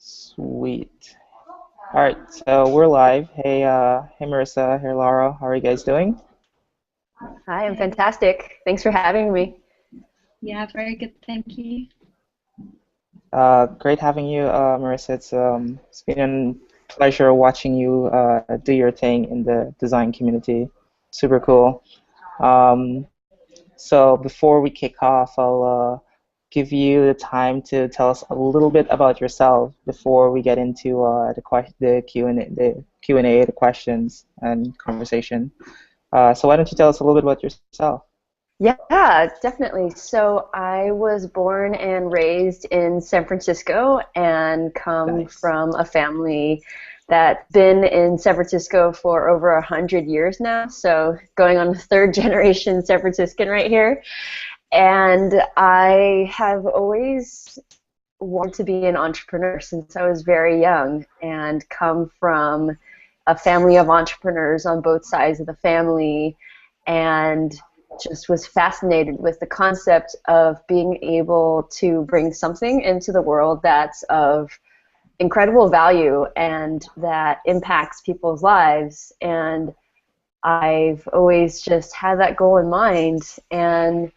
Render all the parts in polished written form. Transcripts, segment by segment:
Sweet. All right, so we're live. Hey Marissa, hey Laura, how are you guys doing? Hi, I'm Hey, fantastic. Thanks for having me. yeah, very good, thank you. Great having you, Marissa. It's been a pleasure watching you do your thing in the design community. Super cool. Um, so before we kick off, I'll give you the time to tell us a little bit about yourself before we get into the Q&A, the questions and conversation. So why don't you tell us a little bit about yourself? Yeah, definitely. So I was born and raised in San Francisco and come Nice. from a family that's been in San Francisco for over 100 years now. So going on the third generation San Franciscan right here. And I have always wanted to be an entrepreneur since I was very young and come from a family of entrepreneurs on both sides of the family and just was fascinated with the concept of being able to bring something into the world that's of incredible value and that impacts people's lives. And I've always just had that goal in mind. And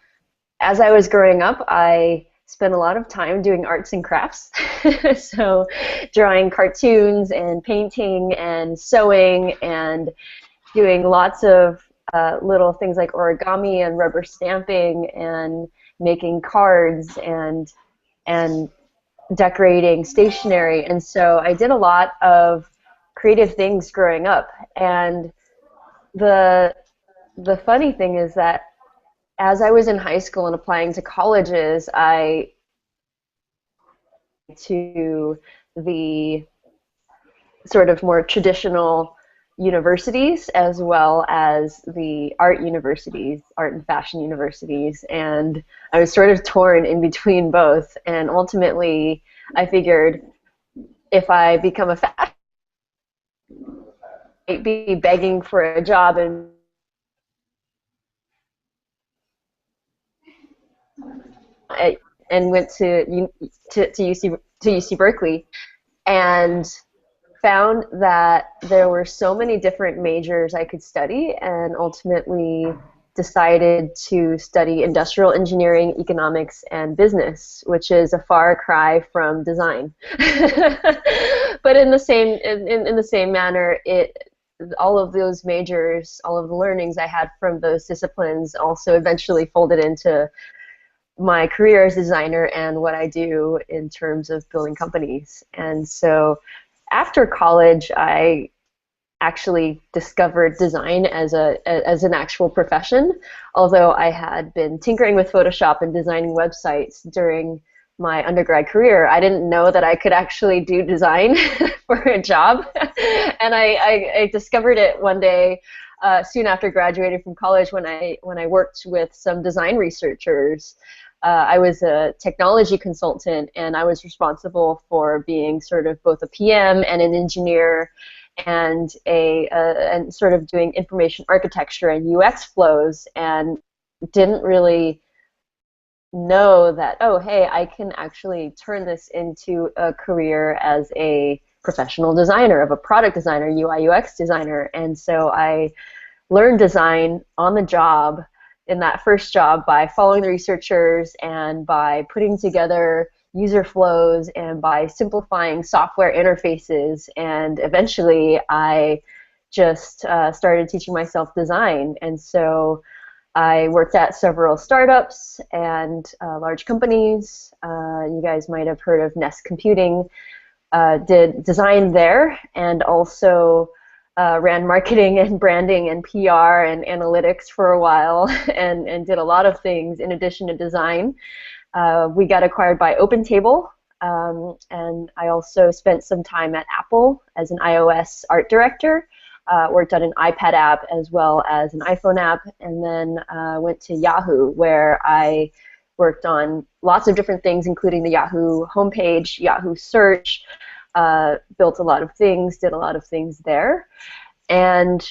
as I was growing up, I spent a lot of time doing arts and crafts. So drawing cartoons and painting and sewing and doing lots of little things like origami and rubber stamping and making cards and decorating stationery. And so I did a lot of creative things growing up. And the the funny thing is that as I was in high school and applying to colleges, I to the sort of more traditional universities as well as the art universities, art and fashion universities, and I was sort of torn in between both. And ultimately, I figured if I become a fashion, I'd be begging for a job and went to UC Berkeley and found that there were so many different majors I could study and ultimately decided to study industrial engineering, economics, and business, which is a far cry from design. But in the same manner, it all of those majors, all of the learnings I had from those disciplines also eventually folded into my career as a designer and what I do in terms of building companies. And so after college, I actually discovered design as an actual profession. Although I had been tinkering with Photoshop and designing websites during my undergrad career, I didn't know that I could actually do design for a job. And I discovered it one day soon after graduating from college when I worked with some design researchers. I was a technology consultant, and I was responsible for being sort of both a PM and an engineer, and and sort of doing information architecture and UX flows, and didn't really know that, oh, hey, I can actually turn this into a career as a professional designer, of a product designer, UI UX designer. And so I learned design on the job in that first job by following the researchers and by putting together user flows and by simplifying software interfaces. And eventually I just started teaching myself design. And so I worked at several startups and large companies. You guys might have heard of Nest Computing. Did design there and also ran marketing and branding and PR and analytics for a while and did a lot of things in addition to design. We got acquired by OpenTable, and I also spent some time at Apple as an iOS art director. Worked on an iPad app as well as an iPhone app, and then went to Yahoo, where I worked on lots of different things, including the Yahoo homepage, Yahoo search, built a lot of things, did a lot of things there. And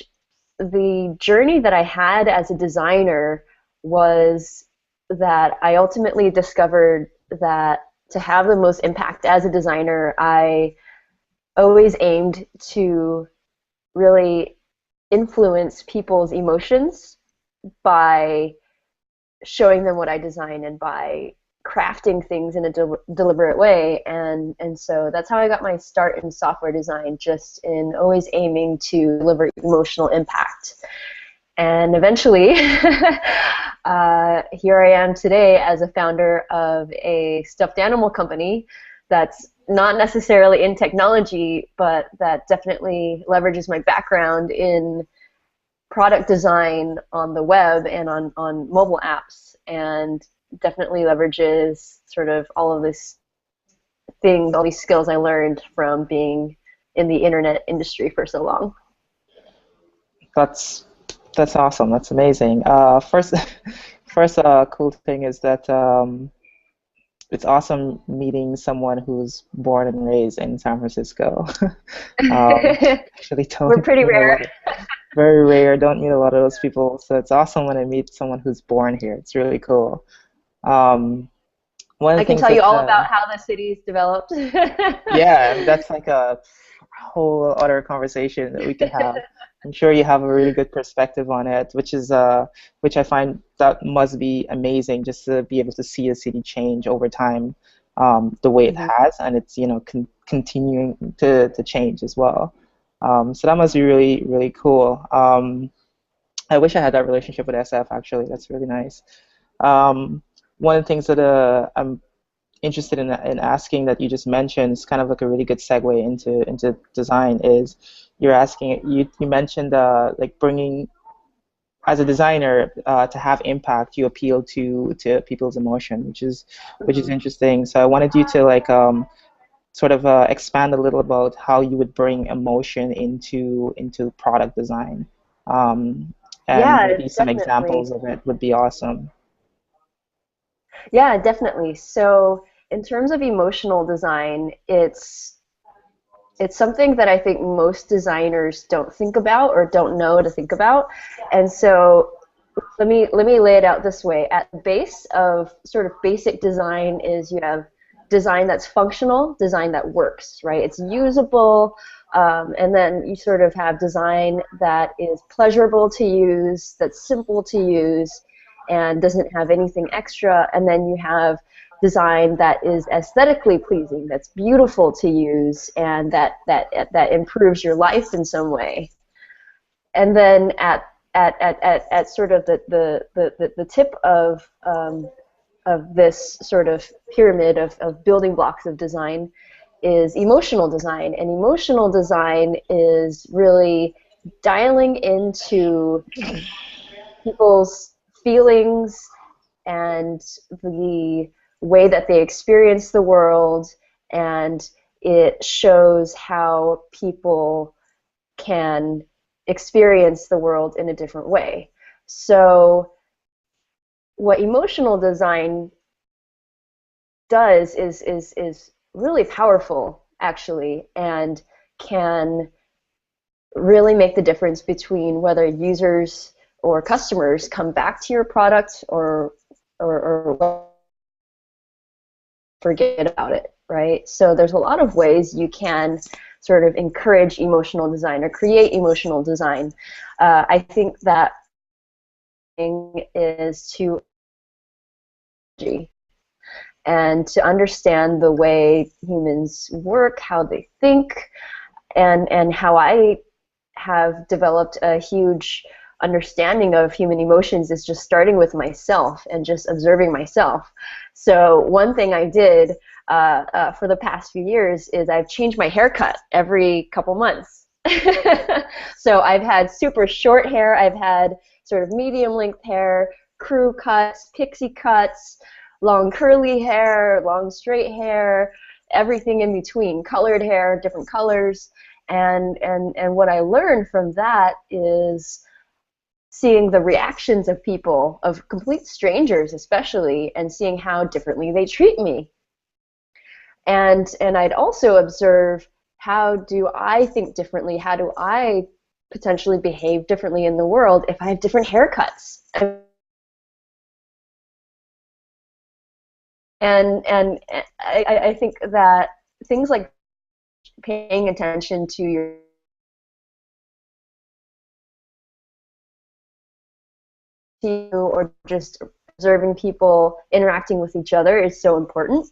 the journey that I had as a designer was that I ultimately discovered that to have the most impact as a designer, I always aimed to really influence people's emotions by showing them what I design and by crafting things in a deliberate way. And so that's how I got my start in software design, just in always aiming to deliver emotional impact. And eventually, here I am today as a founder of a stuffed animal company that's not necessarily in technology, but that definitely leverages my background in product design on the web and on mobile apps, and definitely leverages sort of all of this things, all these skills I learned from being in the internet industry for so long. That's awesome. That's amazing. First, cool thing is that it's awesome meeting someone who's born and raised in San Francisco. Actually, We're don't pretty meet rare. very rare. Don't meet a lot of those people. So it's awesome when I meet someone who's born here. It's really cool. One of the I can things tell you that all about how the city's developed. yeah, and that's like a whole other conversation that we could have. I'm sure you have a really good perspective on it, which I find that must be amazing, just to be able to see a city change over time, the way it has, and it's continuing to change as well. So that must be really really cool. I wish I had that relationship with SF actually. That's really nice. One of the things that I'm interested in asking that you just mentioned is kind of like a really good segue into design. Is you mentioned like bringing, as a designer, to have impact, you appeal to people's emotion, which is interesting. So I wanted you to like sort of expand a little about how you would bring emotion into product design, and Yeah, maybe some definitely. examples of it would be awesome. Yeah, definitely. So in terms of emotional design, it's something that I think most designers don't think about or don't know to think about. And so let me lay it out this way. At the base of sort of basic design is you have design that's functional, design that works, right? It's usable, and then you sort of have design that is pleasurable to use, that's simple to use, and doesn't have anything extra. And then you have design that is aesthetically pleasing, that's beautiful to use, and that improves your life in some way. And then at sort of the tip of this sort of pyramid of building blocks of design is emotional design. And emotional design is really dialing into people's feelings and the way that they experience the world, and it shows how people can experience the world in a different way. So what emotional design does is really powerful, actually, and can really make the difference between whether users or customers come back to your product or forget about it, right? So there's a lot of ways you can sort of encourage emotional design or create emotional design. I think that thing is to and to understand the way humans work, how they think, and how I have developed a huge understanding of human emotions is just starting with myself and just observing myself. So one thing I did for the past few years is I've changed my haircut every couple months. So I've had super short hair, I've had sort of medium length hair, crew cuts, pixie cuts, long curly hair, long straight hair, everything in between, colored hair, different colors. And what I learned from that is seeing the reactions of people, of complete strangers especially, and seeing how differently they treat me. And I'd also observe, how do I think differently? How do I potentially behave differently in the world if I have different haircuts? And I think that things like paying attention to your or just observing people interacting with each other is so important.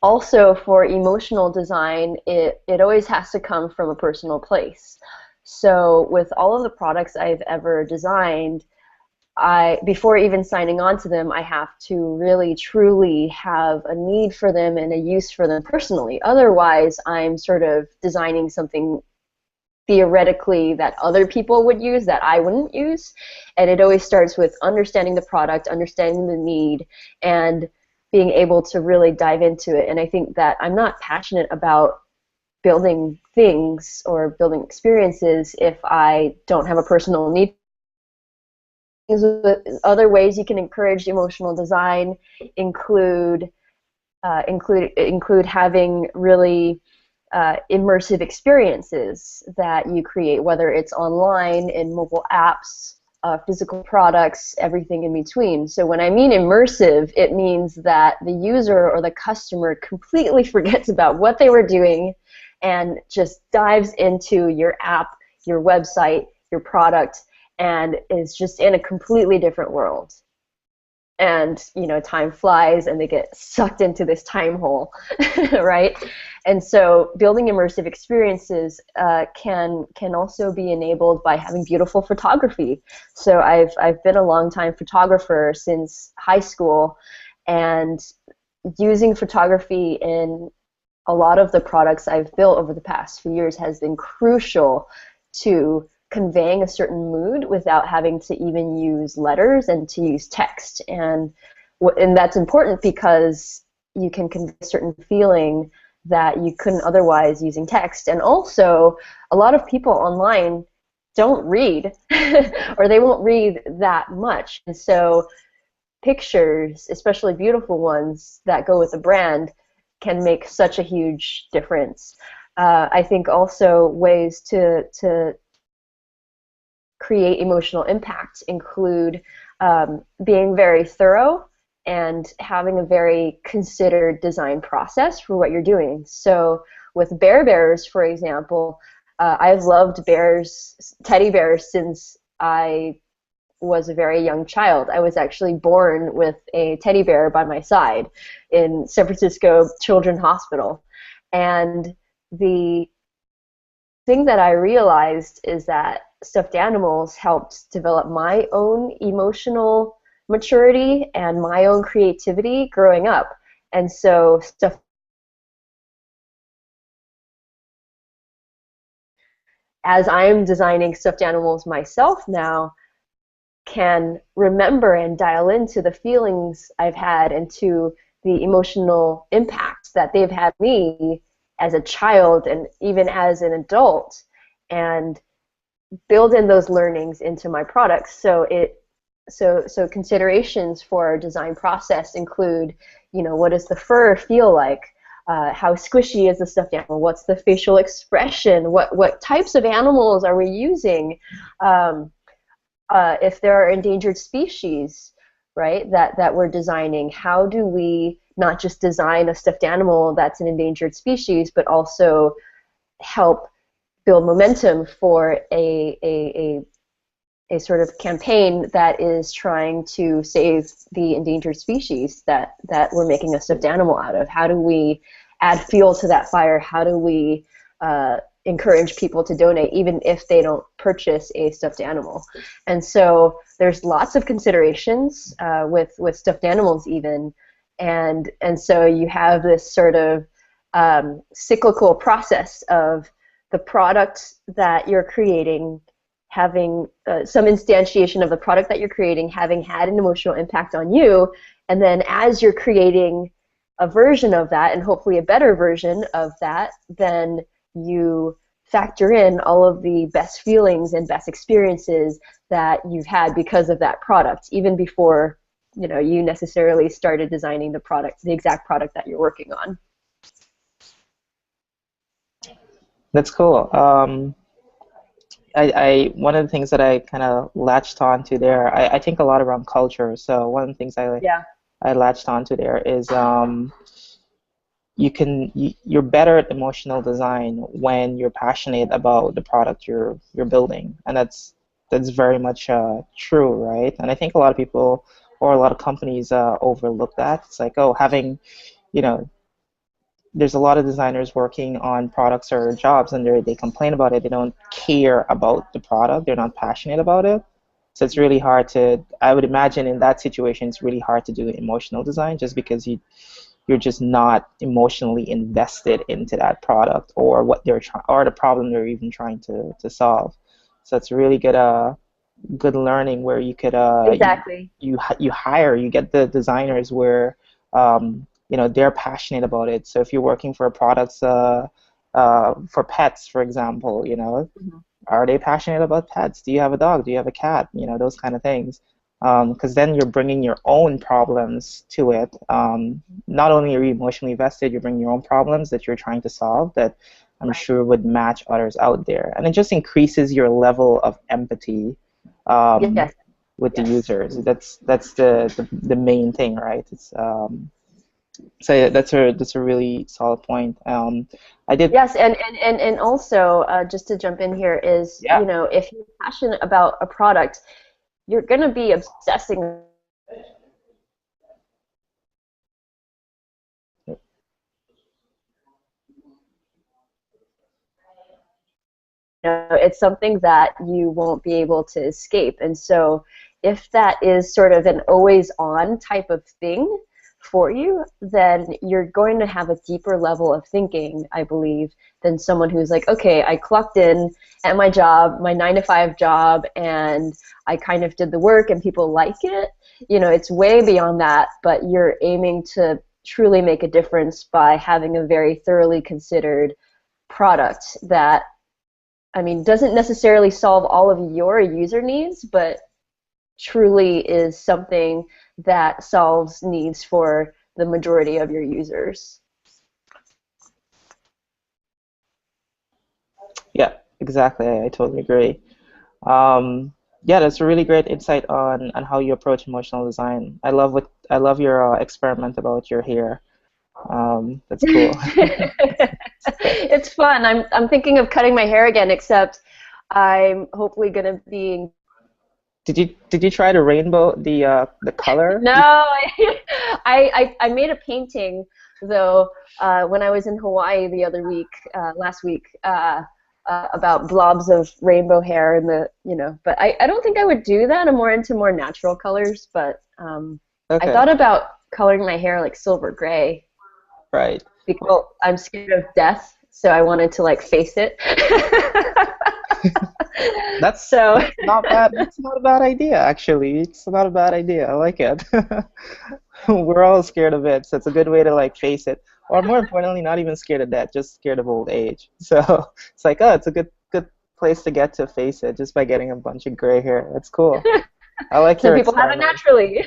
Also, for emotional design, it always has to come from a personal place. So with all of the products I've ever designed, before even signing on to them, I have to really truly have a need for them and a use for them personally. Otherwise, I'm sort of designing something theoretically that other people would use that I wouldn't use. And it always starts with understanding the product, understanding the need, and being able to really dive into it. And I think that I'm not passionate about building things or building experiences if I don't have a personal need. Other ways you can encourage emotional design include having really immersive experiences that you create, whether it's online, in mobile apps, physical products, everything in between. So when I mean immersive, it means that the user or the customer completely forgets about what they were doing and just dives into your app, your website, your product, and is just in a completely different world. And time flies and they get sucked into this time hole, right? And so building immersive experiences can also be enabled by having beautiful photography. So I've been a long time photographer since high school, and using photography in a lot of the products I've built over the past few years has been crucial to conveying a certain mood without having to even use letters and to use text. And that's important because you can convey a certain feeling that you couldn't otherwise using text. And also, a lot of people online don't read, or they won't read that much. And so pictures, especially beautiful ones that go with a brand, can make such a huge difference. I think also ways to create emotional impact include being very thorough and having a very considered design process for what you're doing. So with Bear Bears, for example, I've loved teddy bears since I was a very young child. I was actually born with a teddy bear by my side in San Francisco Children's Hospital. And the thing that I realized is that stuffed animals helped develop my own emotional maturity and my own creativity growing up. And so as I'm designing stuffed animals myself now, can remember and dial into the feelings I've had and to the emotional impact that they've had on me as a child and even as an adult, and build in those learnings into my products. So considerations for our design process include, what does the fur feel like? How squishy is the stuffed animal? What's the facial expression? What types of animals are we using? If there are endangered species, right, that we're designing, how do we not just design a stuffed animal that's an endangered species, but also help build momentum for a sort of campaign that is trying to save the endangered species that we're making a stuffed animal out of? How do we add fuel to that fire? How do we encourage people to donate even if they don't purchase a stuffed animal? And so there's lots of considerations with stuffed animals even, and so you have this sort of cyclical process of the product that you're creating having some instantiation of the product that you're creating having had an emotional impact on you, and then as you're creating a version of that, and hopefully a better version of that, then you factor in all of the best feelings and best experiences that you've had because of that product, even before you necessarily started designing the exact product that you're working on. That's cool. One of the things that I kind of latched on to there, I think a lot around culture. So one of the things Yeah. I latched onto there is you're better at emotional design when you're passionate about the product you're building, and that's very much true, right? And I think a lot of people or a lot of companies overlook that. It's like, oh, having, you know, there's a lot of designers working on products or jobs, and they complain about it. They don't care about the product. They're not passionate about it. So it's really hard to. I would imagine in that situation, it's really hard to do emotional design just because you're just not emotionally invested into that product or what they're trying or the problem they're even trying to solve. So it's really good learning where you could Exactly. you hire, you get the designers where they're passionate about it. So if you're working for products for pets, for example, Mhm. are they passionate about pets? Do you have a dog? Do you have a cat? Those kind of things. Because then you're bringing your own problems to it. Not only are you emotionally vested, you're bringing your own problems that you're trying to solve that I'm Right. sure would match others out there. And it just increases your level of empathy um, Yes. with the Yes. users. That's the main thing, right? So yeah, that's a really solid point. I did, Yes, and also just to jump in here is, yeah, if you're passionate about a product, you're going to be obsessing. It's something that you won't be able to escape. And so if that is sort of an always on type of thing for you, then you're going to have a deeper level of thinking, I believe, than someone who's like, okay, I clocked in at my job, my 9 to 5 job, and I kind of did the work and people like it. It's way beyond that, but you're aiming to truly make a difference by having a very thoroughly considered product that, I mean, doesn't necessarily solve all of your user needs, but truly is something that solves needs for the majority of your users. yeah, exactly. I totally agree. Yeah, that's a really great insight on how you approach emotional design. I love your experiment about your hair. That's cool. It's fun. I'm thinking of cutting my hair again, except I'm hopefully gonna be. Did you try the rainbow, the color? No, I made a painting though when I was in Hawaii the other week, last week, about blobs of rainbow hair and but I don't think I would do that. I'm more into more natural colors, but I Okay, thought about coloring my hair like silver gray right. because Well, I'm scared of death, so I wanted to like face it. that's So that's not bad. That's not a bad idea, actually. It's not a bad idea. I like it. We're all scared of it, so it's a good way to like face it. Or more importantly, not even scared of death, just scared of old age. So it's like, oh, it's a good place to get to face it just by getting a bunch of gray hair. That's cool. I like some your people have it experiments. naturally.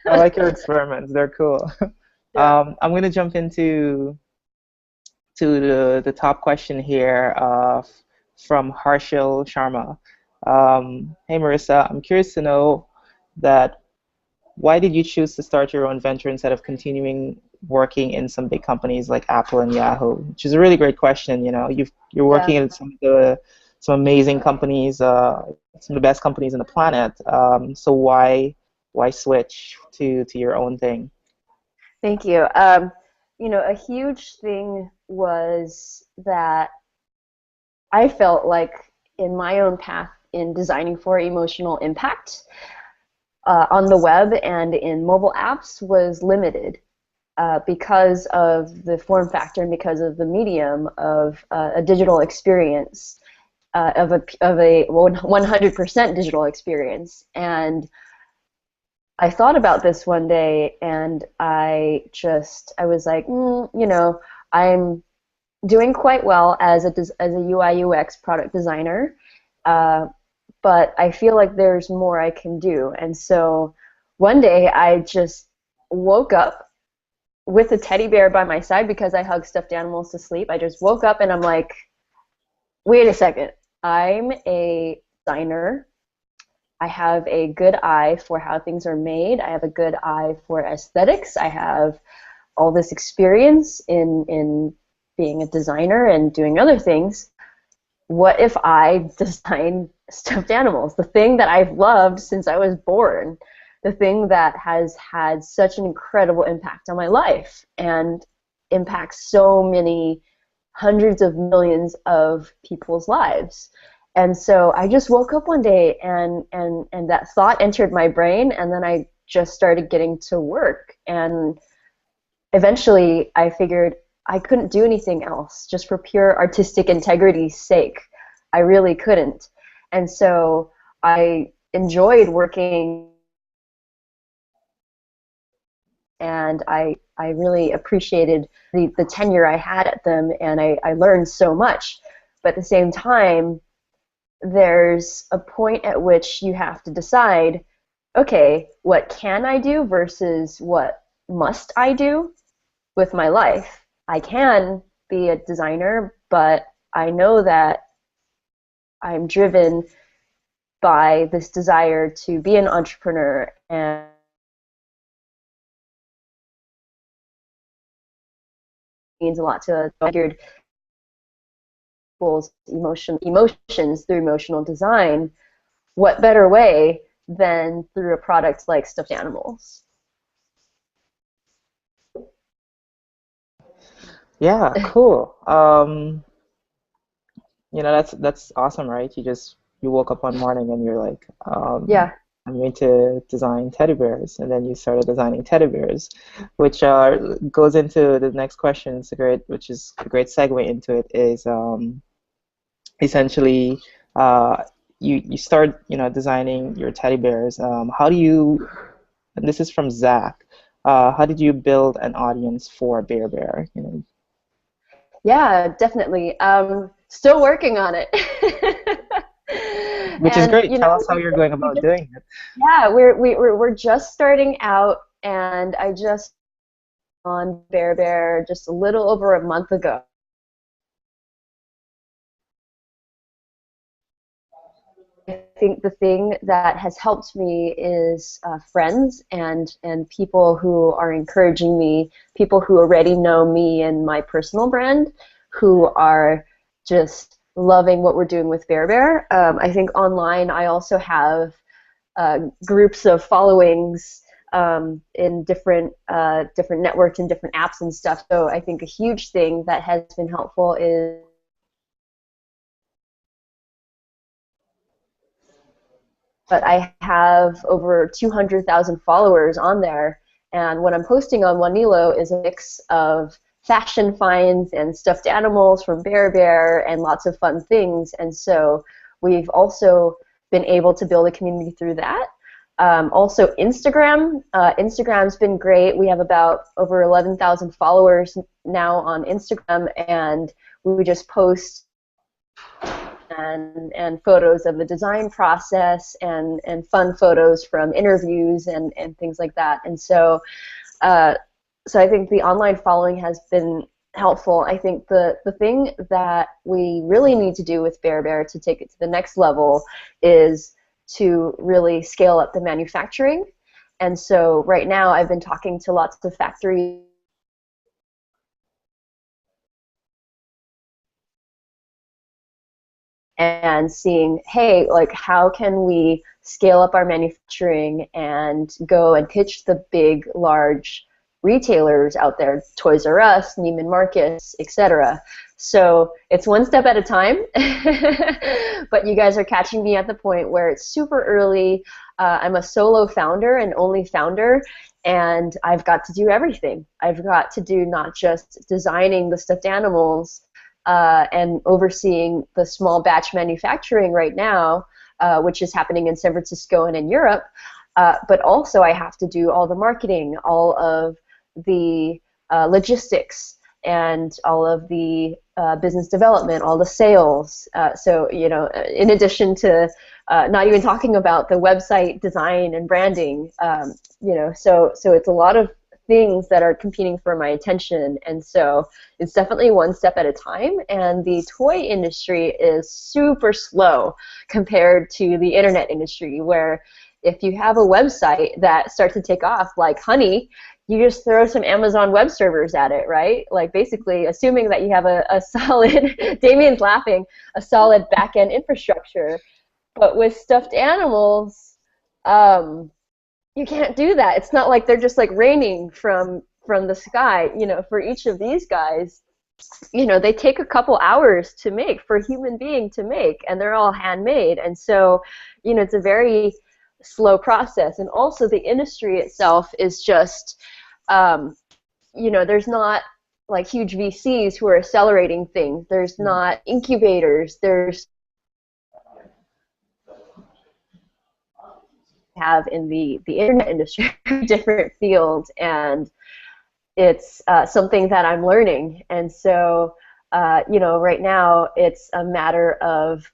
I like your experiments. They're cool. Yeah. I'm gonna jump into the top question here from Harshil Sharma. Hey Marissa, I'm curious to know that why did you choose to start your own venture instead of continuing working in some big companies like Apple and Yahoo? Which is a really great question. You're Yeah. working in some amazing companies, some of the best companies on the planet. So why switch to your own thing? Thank you. A huge thing was that I felt like in my own path in designing for emotional impact on the web and in mobile apps was limited because of the form factor and because of the medium of a digital experience, of a 100% digital experience. And I thought about this one day, and I was like, I'm doing quite well as a UI UX product designer, uh, but I feel like there's more I can do. And so one day I just woke up with a teddy bear by my side because I hug stuffed animals to sleep. I just woke up and I'm like, wait a second, I'm a designer. I have a good eye for how things are made. I have a good eye for aesthetics. I have all this experience in being a designer and doing other things. What if I design stuffed animals, the thing that I've loved since I was born, the thing that has had such an incredible impact on my life and impacts so many hundreds of millions of people's lives. And so I just woke up one day and that thought entered my brain, and then I just started getting to work. And eventually I figured I couldn't do anything else just for pure artistic integrity's sake. I really couldn't. And so I enjoyed working, and I really appreciated the tenure I had at them, and I learned so much. But at the same time, there's a point at which you have to decide, okay, what can I do versus what must I do with my life? I can be a designer, but I know that I'm driven by this desire to be an entrepreneur, and means a lot to figured people's emotions through emotional design. What better way than through a product like stuffed animals? Yeah, cool. That's awesome, right? You woke up one morning and you're like, Yeah. I'm going to design teddy bears, and then you started designing teddy bears, which goes into the next question. Which is a great segue into it. Is essentially you start designing your teddy bears. How do you? And this is from Zach. How did you build an audience for Bear Bear? Yeah, definitely. Still working on it. Which is And great. Tell us how you're going about doing it. yeah, we're just starting out, and I just on Bear Bear just a little over a month ago. I think the thing that has helped me is friends and people who are encouraging me, people who already know me and my personal brand, who are just loving what we're doing with Bear Bear. I think online I also have groups of followings in different networks and different apps and stuff. So I think a huge thing that has been helpful is, but I have over 200,000 followers on there, and what I'm posting on Wanilo is a mix of fashion finds and stuffed animals from Bear Bear and lots of fun things. And so we've also been able to build a community through that. Also Instagram. Instagram's been great. We have about over 11,000 followers now on Instagram, and we just post and photos of the design process and fun photos from interviews and things like that. And so so I think the online following has been helpful. I think the thing that we really need to do with Bear Bear to take it to the next level is to really scale up the manufacturing. And so right now I've been talking to lots of factories and seeing, hey, like, how can we scale up our manufacturing and go and pitch the big, large retailers out there, Toys R Us, Neiman Marcus, etc. So it's one step at a time, but you guys are catching me at the point where it's super early. I'm a solo founder and only founder, and I've got to do everything. I've got to do not just designing the stuffed animals, and overseeing the small batch manufacturing right now, which is happening in San Francisco and in Europe, but also I have to do all the marketing, all of the logistics, and all of the business development, all the sales. So, you know, in addition to not even talking about the website design and branding, you know, so it's a lot of things that are competing for my attention. And so it's definitely one step at a time. And the toy industry is super slow compared to the internet industry, where if you have a website that starts to take off like honey, you just throw some Amazon web servers at it, right? Like basically assuming that you have a solid, Damien's laughing, a solid back-end infrastructure. But with stuffed animals, you can't do that. It's not like they're just like raining from the sky. You know, for each of these guys, you know, they take a couple hours to make, for a human being to make, and they're all handmade. And so, you know, it's a very slow process. And also the industry itself is just, you know, there's not like huge VCs who are accelerating things. There's not incubators. There's have in the internet industry, different fields, and it's something that I'm learning. And so, you know, right now it's a matter of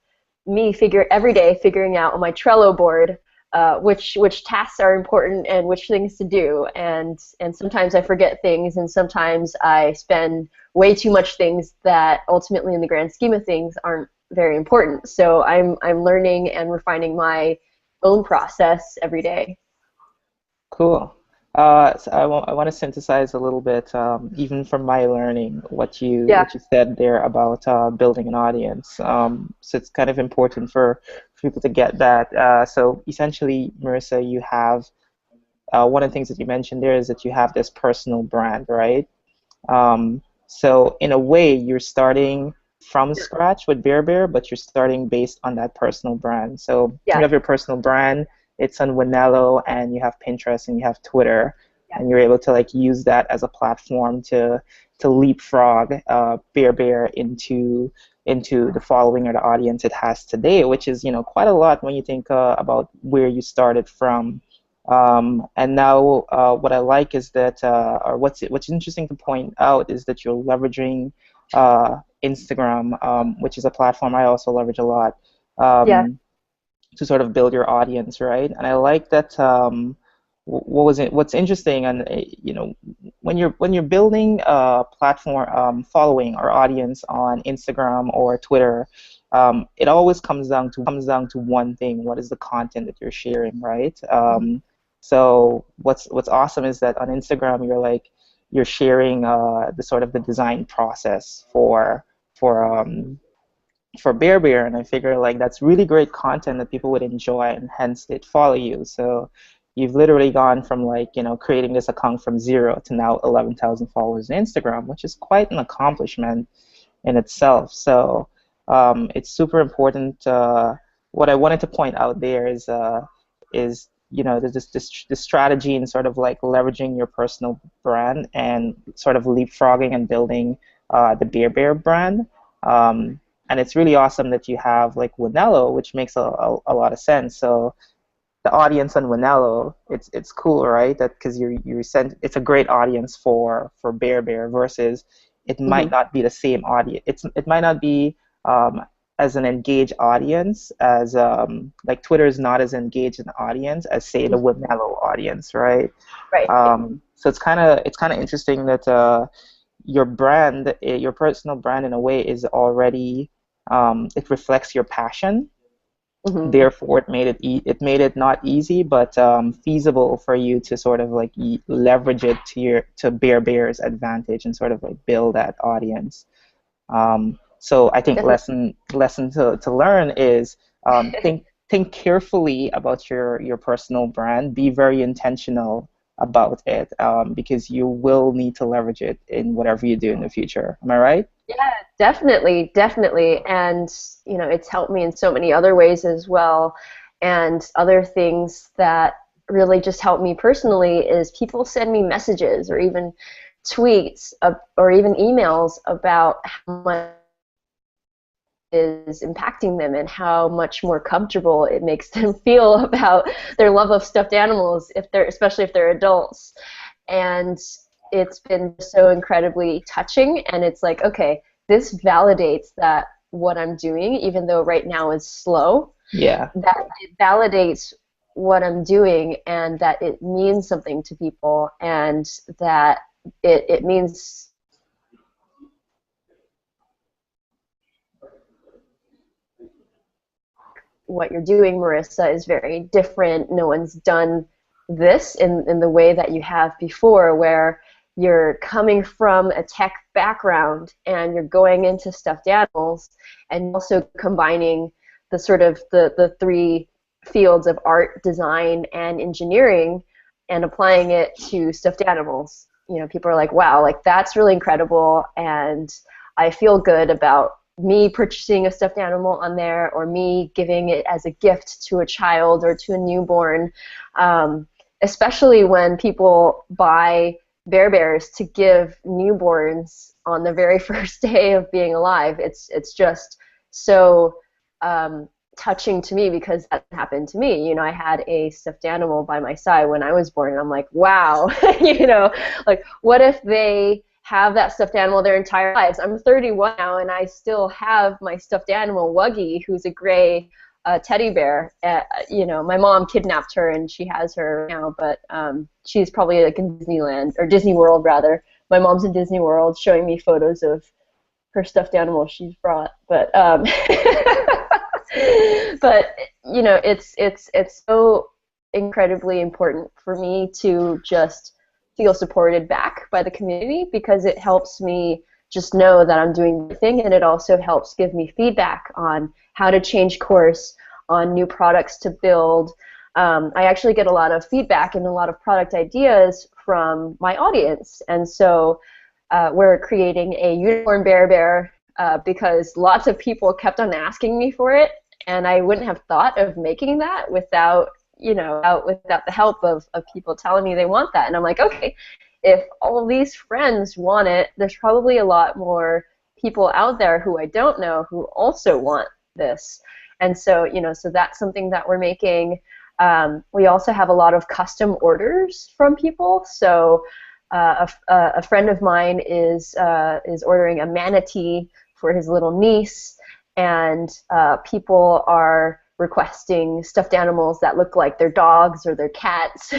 me every day figuring out on my Trello board which tasks are important and which things to do. And sometimes I forget things, and sometimes I spend way too much things that ultimately in the grand scheme of things aren't very important. So I'm learning and refining my own process every day. Cool. So I want to synthesize a little bit, even from my learning, what you said there about building an audience. So it's kind of important for people to get that. So essentially, Marissa, you have one of the things that you mentioned there is that you have this personal brand, right? So in a way, you're starting from scratch with Bear, but you're starting based on that personal brand. So you have your personal brand. It's on Winello, and you have Pinterest, and you have Twitter, and you're able to like use that as a platform to leapfrog Bear into the following or the audience it has today, which is, you know, quite a lot when you think about where you started from. And now what I like is that, or what's interesting to point out is that you're leveraging Instagram, which is a platform I also leverage a lot. To sort of build your audience, right? And I like that. What's interesting, and you know, when you're building a platform, following or audience on Instagram or Twitter, it always comes down to one thing: what is the content that you're sharing, right? So what's awesome is that on Instagram you're sharing the sort of the design process for Bear, and I figure like that's really great content that people would enjoy, and hence they'd follow you. So you've literally gone from like, you know, creating this account from 0 to now 11,000 followers on Instagram, which is quite an accomplishment in itself. So it's super important. What I wanted to point out there is you know, this strategy in sort of like leveraging your personal brand and sort of leapfrogging and building the Bear brand. And it's really awesome that you have like Winello, which makes a lot of sense. So the audience on Winello, it's cool, right? That because it's a great audience for Bear versus it might not be the same audience. It might not be as an engaged audience as like Twitter is not as engaged an audience as say the Winello audience, right? Right. So it's kind of interesting that your brand, your personal brand in a way is already it reflects your passion. Therefore, it made it not easy, but feasible for you to sort of like leverage it to Bear's advantage and sort of like build that audience. So I think lesson to learn is think carefully about your personal brand. Be very intentional about it, because you will need to leverage it in whatever you do in the future. Am I right? Yeah, definitely. And, you know, it's helped me in so many other ways as well. And other things that really just help me personally is people send me messages or even tweets or even emails about how much is impacting them and how much more comfortable it makes them feel about their love of stuffed animals, especially if they're adults. And it's been so incredibly touching, and it's like, okay, this validates that what I'm doing, even though right now is slow, Yeah. that it validates what I'm doing, and that it means something to people, and that it means what you're doing, Marissa, is very different. No one's done this in the way that you have before, where you're coming from a tech background and you're going into stuffed animals, and also combining the sort of the three fields of art, design, and engineering, and applying it to stuffed animals. You know, people are like, wow, like that's really incredible, and I feel good about me purchasing a stuffed animal on there, or me giving it as a gift to a child or to a newborn, especially when people buy Bear Bears to give newborns on the very first day of being alive. It's just so touching to me, because that happened to me. You know, I had a stuffed animal by my side when I was born, and I'm like, wow, you know, like what if they have that stuffed animal their entire lives? I'm 31 now, and I still have my stuffed animal, Wuggy, who's a gray teddy bear. You know, my mom kidnapped her, and she has her now, but she's probably like in Disneyland, or Disney World rather. My mom's in Disney World showing me photos of her stuffed animal she's brought. But but you know, it's so incredibly important for me to just feel supported back by the community, because it helps me just know that I'm doing the thing, and it also helps give me feedback on how to change course, on new products to build. I actually get a lot of feedback and a lot of product ideas from my audience, and so we're creating a unicorn bear because lots of people kept on asking me for it, and I wouldn't have thought of making that without, you know, without the help of people telling me they want that. And I'm like, okay, if all of these friends want it, there's probably a lot more people out there who I don't know who also want this. And so, you know, so that's something that we're making. We also have a lot of custom orders from people. So a friend of mine is ordering a manatee for his little niece, and people are requesting stuffed animals that look like their dogs or their cats,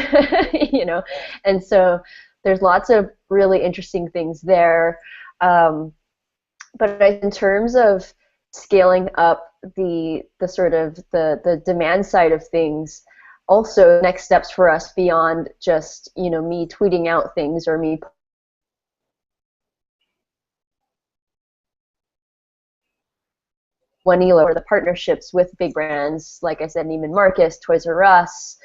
you know, and so there's lots of really interesting things there. But in terms of scaling up the sort of the demand side of things, also next steps for us beyond just, you know, me tweeting out things or me Juanilo, or the partnerships with big brands, like I said, Neiman Marcus, Toys R Us,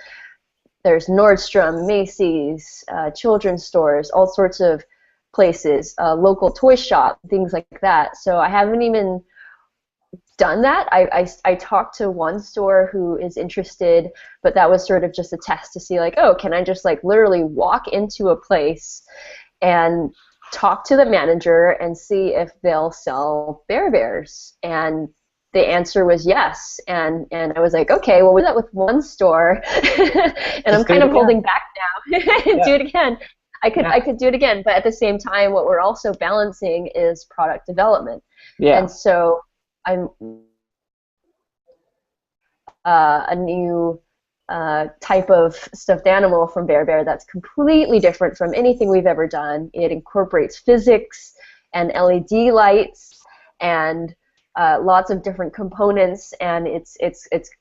there's Nordstrom, Macy's, children's stores, all sorts of places, local toy shop, things like that. So I haven't even done that. I talked to one store who is interested, but that was sort of just a test to see, like, oh, can I just like literally walk into a place and talk to the manager and see if they'll sell Bear Bears? And the answer was yes, and I was like, okay, well, we did that with one store, and I'm kind of holding back now. Yeah. Do it again. I could do it again, but at the same time, what we're also balancing is product development. Yeah. And so I'm a new type of stuffed animal from Bear that's completely different from anything we've ever done. It incorporates physics and LED lights and lots of different components, and it's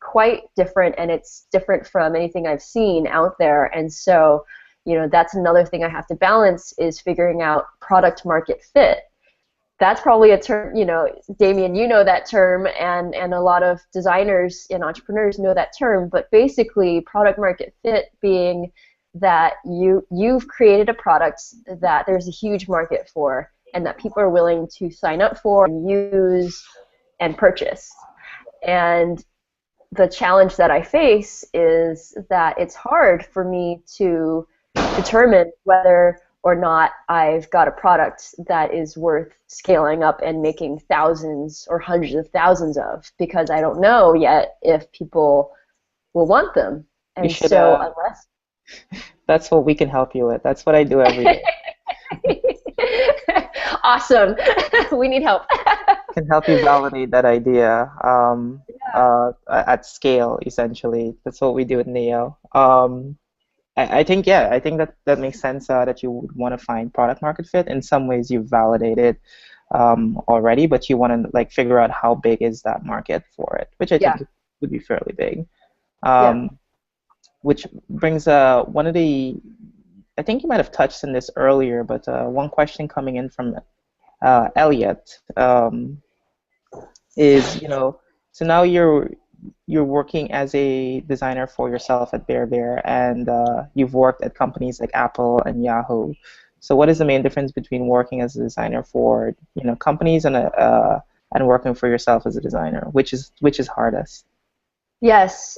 quite different, and it's different from anything I've seen out there. And so, you know, that's another thing I have to balance, is figuring out product market fit. That's probably a term, you know, Damien, you know that term, and a lot of designers and entrepreneurs know that term, but basically product market fit being that you've created a product that there's a huge market for, and that people are willing to sign up for and use and purchase. And the challenge that I face is that it's hard for me to determine whether or not I've got a product that is worth scaling up and making thousands or hundreds of thousands of, because I don't know yet if people will want them. And You should, so unless... That's what we can help you with. That's what I do every day. Awesome. We need help. Can help you validate that idea. at scale, essentially. That's what we do at Neo. I think, yeah, I think that that makes sense, that you would want to find product market fit. In some ways, you've validated already, but you want to like figure out how big is that market for it, which I Yeah, think would be fairly big. yeah. Um, which brings one of the, I think you might have touched on this earlier, but one question coming in from Elliot, is, so now you're working as a designer for yourself at Bear Bear, and you've worked at companies like Apple and Yahoo. So what is the main difference between working as a designer for companies and working for yourself as a designer? Which is hardest? Yes,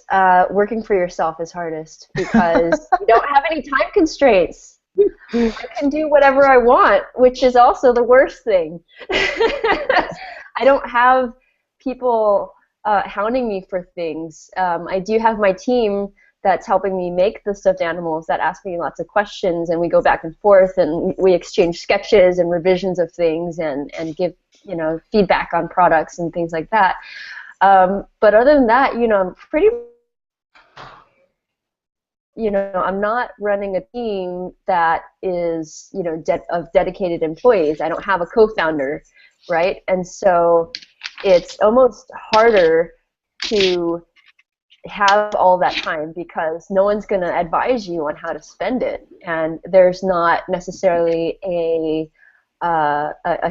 working for yourself is hardest because you don't have any time constraints. I can do whatever I want, which is also the worst thing. I don't have people hounding me for things. I do have my team that's helping me make the stuffed animals that ask me lots of questions, and we go back and forth, and we exchange sketches and revisions of things, and give feedback on products and things like that. But other than that, I'm pretty I'm not running a team that is, of dedicated employees. I don't have a co-founder, right? And so it's almost harder to have all that time because no one's going to advise you on how to spend it, and there's not necessarily a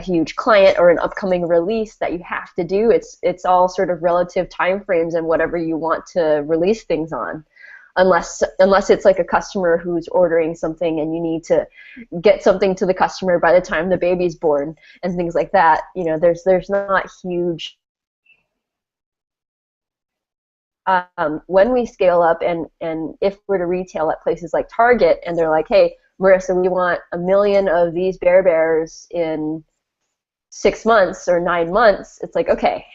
huge client or an upcoming release that you have to do. It's all sort of relative time frames and whatever you want to release things on. Unless it's like a customer who's ordering something and you need to get something to the customer by the time the baby's born and things like that. There's not huge. When we scale up and if we're to retail at places like Target and they're like, hey, Marissa, we want 1 million of these Bear Bears in 6 months or 9 months, it's like, okay,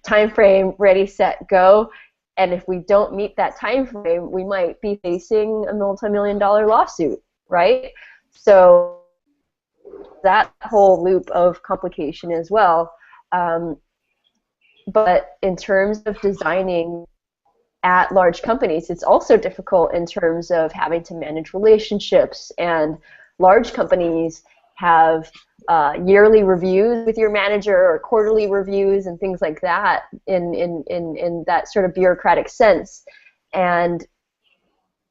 time frame, ready, set, go. And if we don't meet that time frame, we might be facing a multi-million-dollar lawsuit, right? So that whole loop of complication as well. But in terms of designing at large companies, it's also difficult in terms of having to manage relationships, and large companies have yearly reviews with your manager or quarterly reviews and things like that in that sort of bureaucratic sense. And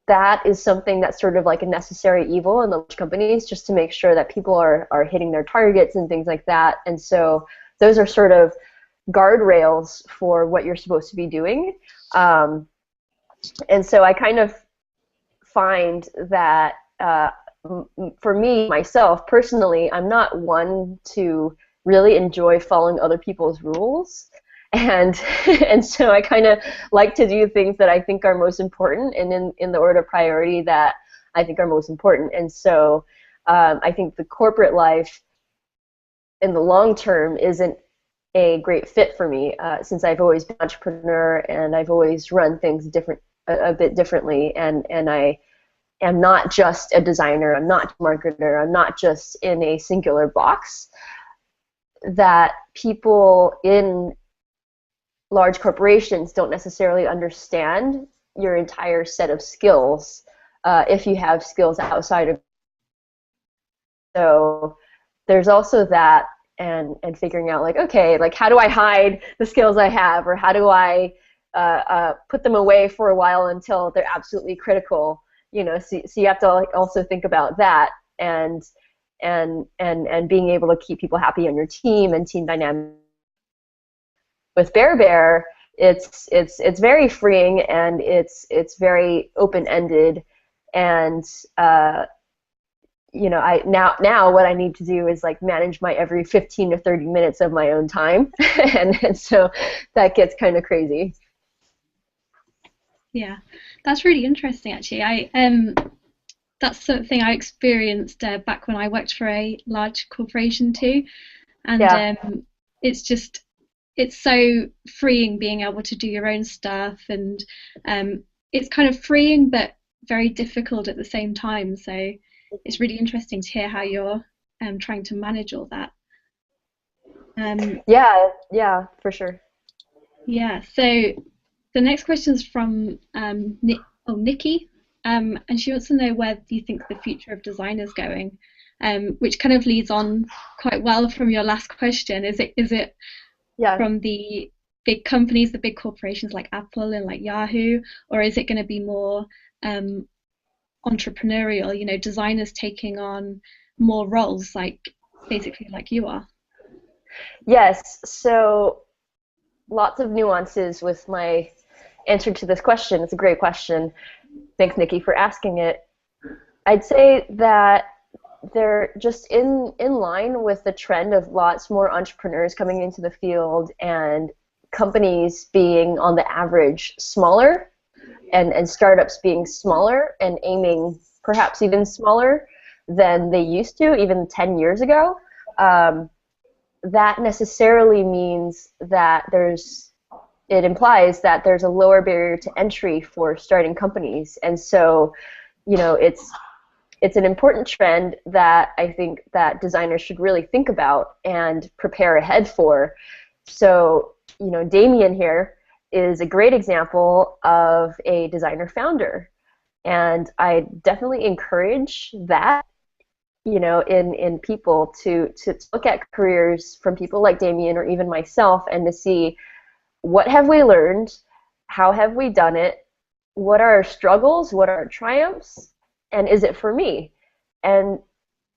that is something that's sort of like a necessary evil in the large companies, just to make sure that people are hitting their targets and things like that. And so those are sort of guardrails for what you're supposed to be doing. And so I kind of find that for me, myself, personally, I'm not one to really enjoy following other people's rules. And and so I kind of like to do things that I think are most important and in the order of priority that I think are most important. And so I think the corporate life in the long term isn't a great fit for me since I've always been an entrepreneur and I've always run things a bit differently, and I am not just a designer, I'm not a marketer, I'm not just in a singular box. That people in large corporations don't necessarily understand your entire set of skills if you have skills outside of. So there's also that, and figuring out like, okay, like how do I hide the skills I have, or how do I put them away for a while until they're absolutely critical. So you have to also think about that, and being able to keep people happy on your team and team dynamic. With Bear Bear, it's very freeing, and it's very open-ended, and I now what I need to do is like manage my every 15 to 30 minutes of my own time, and so that gets kind of crazy. Yeah, that's really interesting actually. That's something I experienced back when I worked for a large corporation too, and Yeah. It's so freeing being able to do your own stuff, and it's kind of freeing but very difficult at the same time. So it's really interesting to hear how you're trying to manage all that. Yeah, for sure. Yeah, so the next question is from Nikki, and she wants to know where do you think the future of design is going, which kind of leads on quite well from your last question. Is it Yeah. from the big companies, the big corporations like Apple and like Yahoo, or is it going to be more entrepreneurial, you know, designers taking on more roles, like basically like you are? Yes. So lots of nuances with my answer to this question. It's a great question. Thanks, Nikki, for asking it. I'd say that they're just in line with the trend of lots more entrepreneurs coming into the field and companies being on the average smaller and startups being smaller and aiming perhaps even smaller than they used to even 10 years ago. That necessarily means that it implies that there's a lower barrier to entry for starting companies. And so, you know, it's an important trend that I think that designers should really think about and prepare ahead for. So, you know, Damien here is a great example of a designer founder. And I definitely encourage that, you know, in people to look at careers from people like Damien or even myself and to see what have we learned, how have we done it, what are our struggles, what are our triumphs, and is it for me? And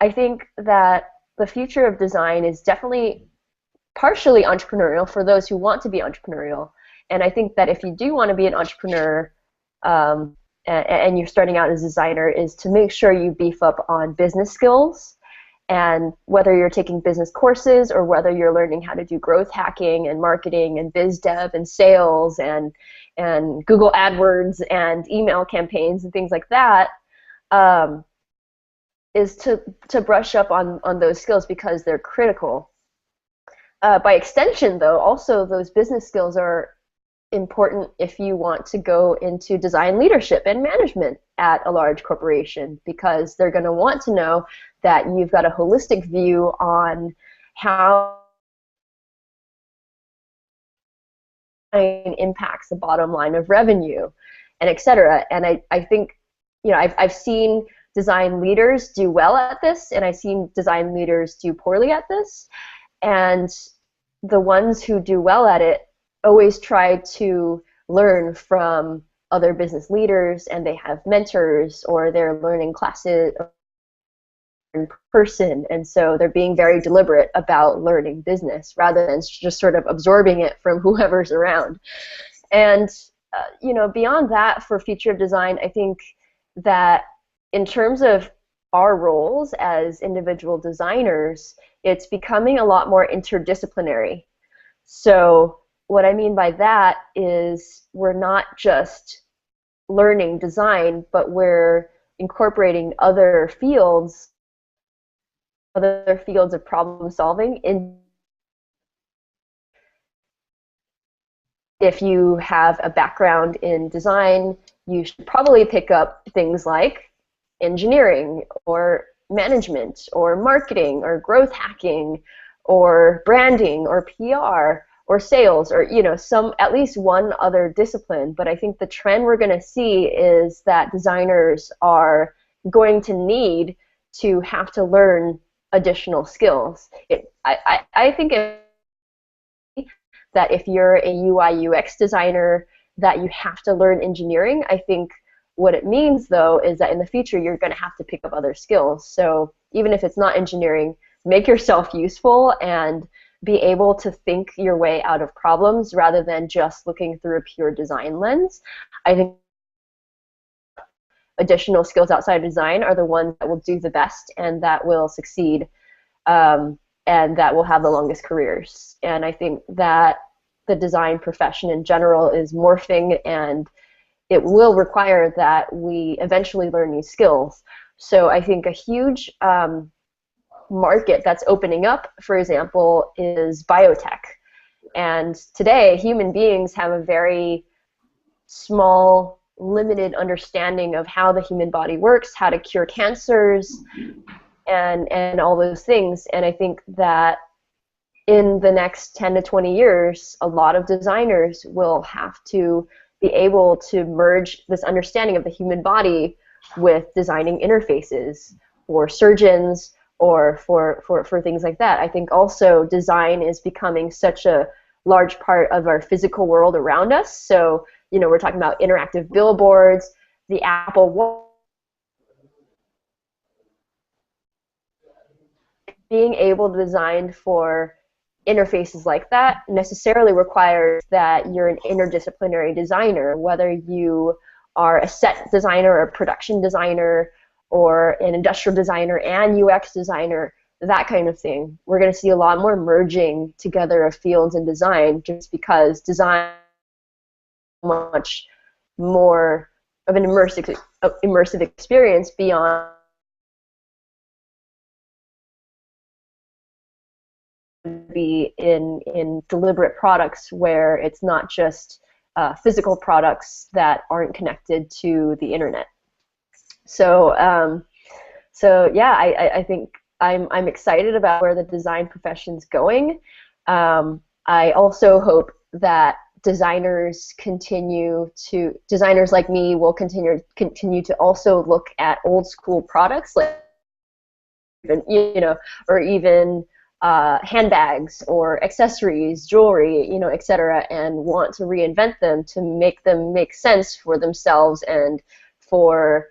I think that the future of design is definitely partially entrepreneurial for those who want to be entrepreneurial. And I think that if you do want to be an entrepreneur and you're starting out as a designer, is to make sure you beef up on business skills. And whether you're taking business courses or whether you're learning how to do growth hacking and marketing and biz dev and sales and Google AdWords and email campaigns and things like that, is to brush up on those skills because they're critical. By extension, though, also those business skills are important if you want to go into design leadership and management at a large corporation, because they're going to want to know that you've got a holistic view on how it impacts the bottom line of revenue, and et cetera. And I think, you know, I've seen design leaders do well at this, and I've seen design leaders do poorly at this. And the ones who do well at it always try to learn from other business leaders, and they have mentors or they're learning classes in person, and so they're being very deliberate about learning business rather than just sort of absorbing it from whoever's around. And you know, beyond that, for future of design, I think that in terms of our roles as individual designers, it's becoming a lot more interdisciplinary. So what I mean by that is we're not just learning design, but we're incorporating other fields of problem solving in. If you have a background in design, you should probably pick up things like engineering or management or marketing or growth hacking or branding or PR or sales, or, you know, some, at least one other discipline. But I think the trend we're going to see is that designers are going to need to have to learn additional skills. I think that if you're a UI UX designer, that you have to learn engineering. I think what it means, though, is that in the future you're going to have to pick up other skills. So even if it's not engineering, make yourself useful and be able to think your way out of problems rather than just looking through a pure design lens. I think additional skills outside of design are the ones that will do the best and that will succeed, and that will have the longest careers. And I think that the design profession in general is morphing, and it will require that we eventually learn new skills. So I think a huge market that's opening up, for example, is biotech. And today, human beings have a very small, limited understanding of how the human body works, how to cure cancers, and all those things. And I think that in the next 10 to 20 years, a lot of designers will have to be able to merge this understanding of the human body with designing interfaces for surgeons or for things like that. I think also design is becoming such a large part of our physical world around us. So, you know, we're talking about interactive billboards, the Apple Watch. Being able to design for interfaces like that necessarily requires that you're an interdisciplinary designer, whether you are a set designer or a production designer or an industrial designer and UX designer, that kind of thing. We're going to see a lot more merging together of fields in design just because design is much more of an immersive experience beyond be in deliberate products where it's not just physical products that aren't connected to the internet. So so yeah, I think I'm excited about where the design profession's going. I also hope that designers like me will continue to also look at old school products, like or even handbags or accessories, jewelry, etc., and want to reinvent them to make them make sense for themselves and for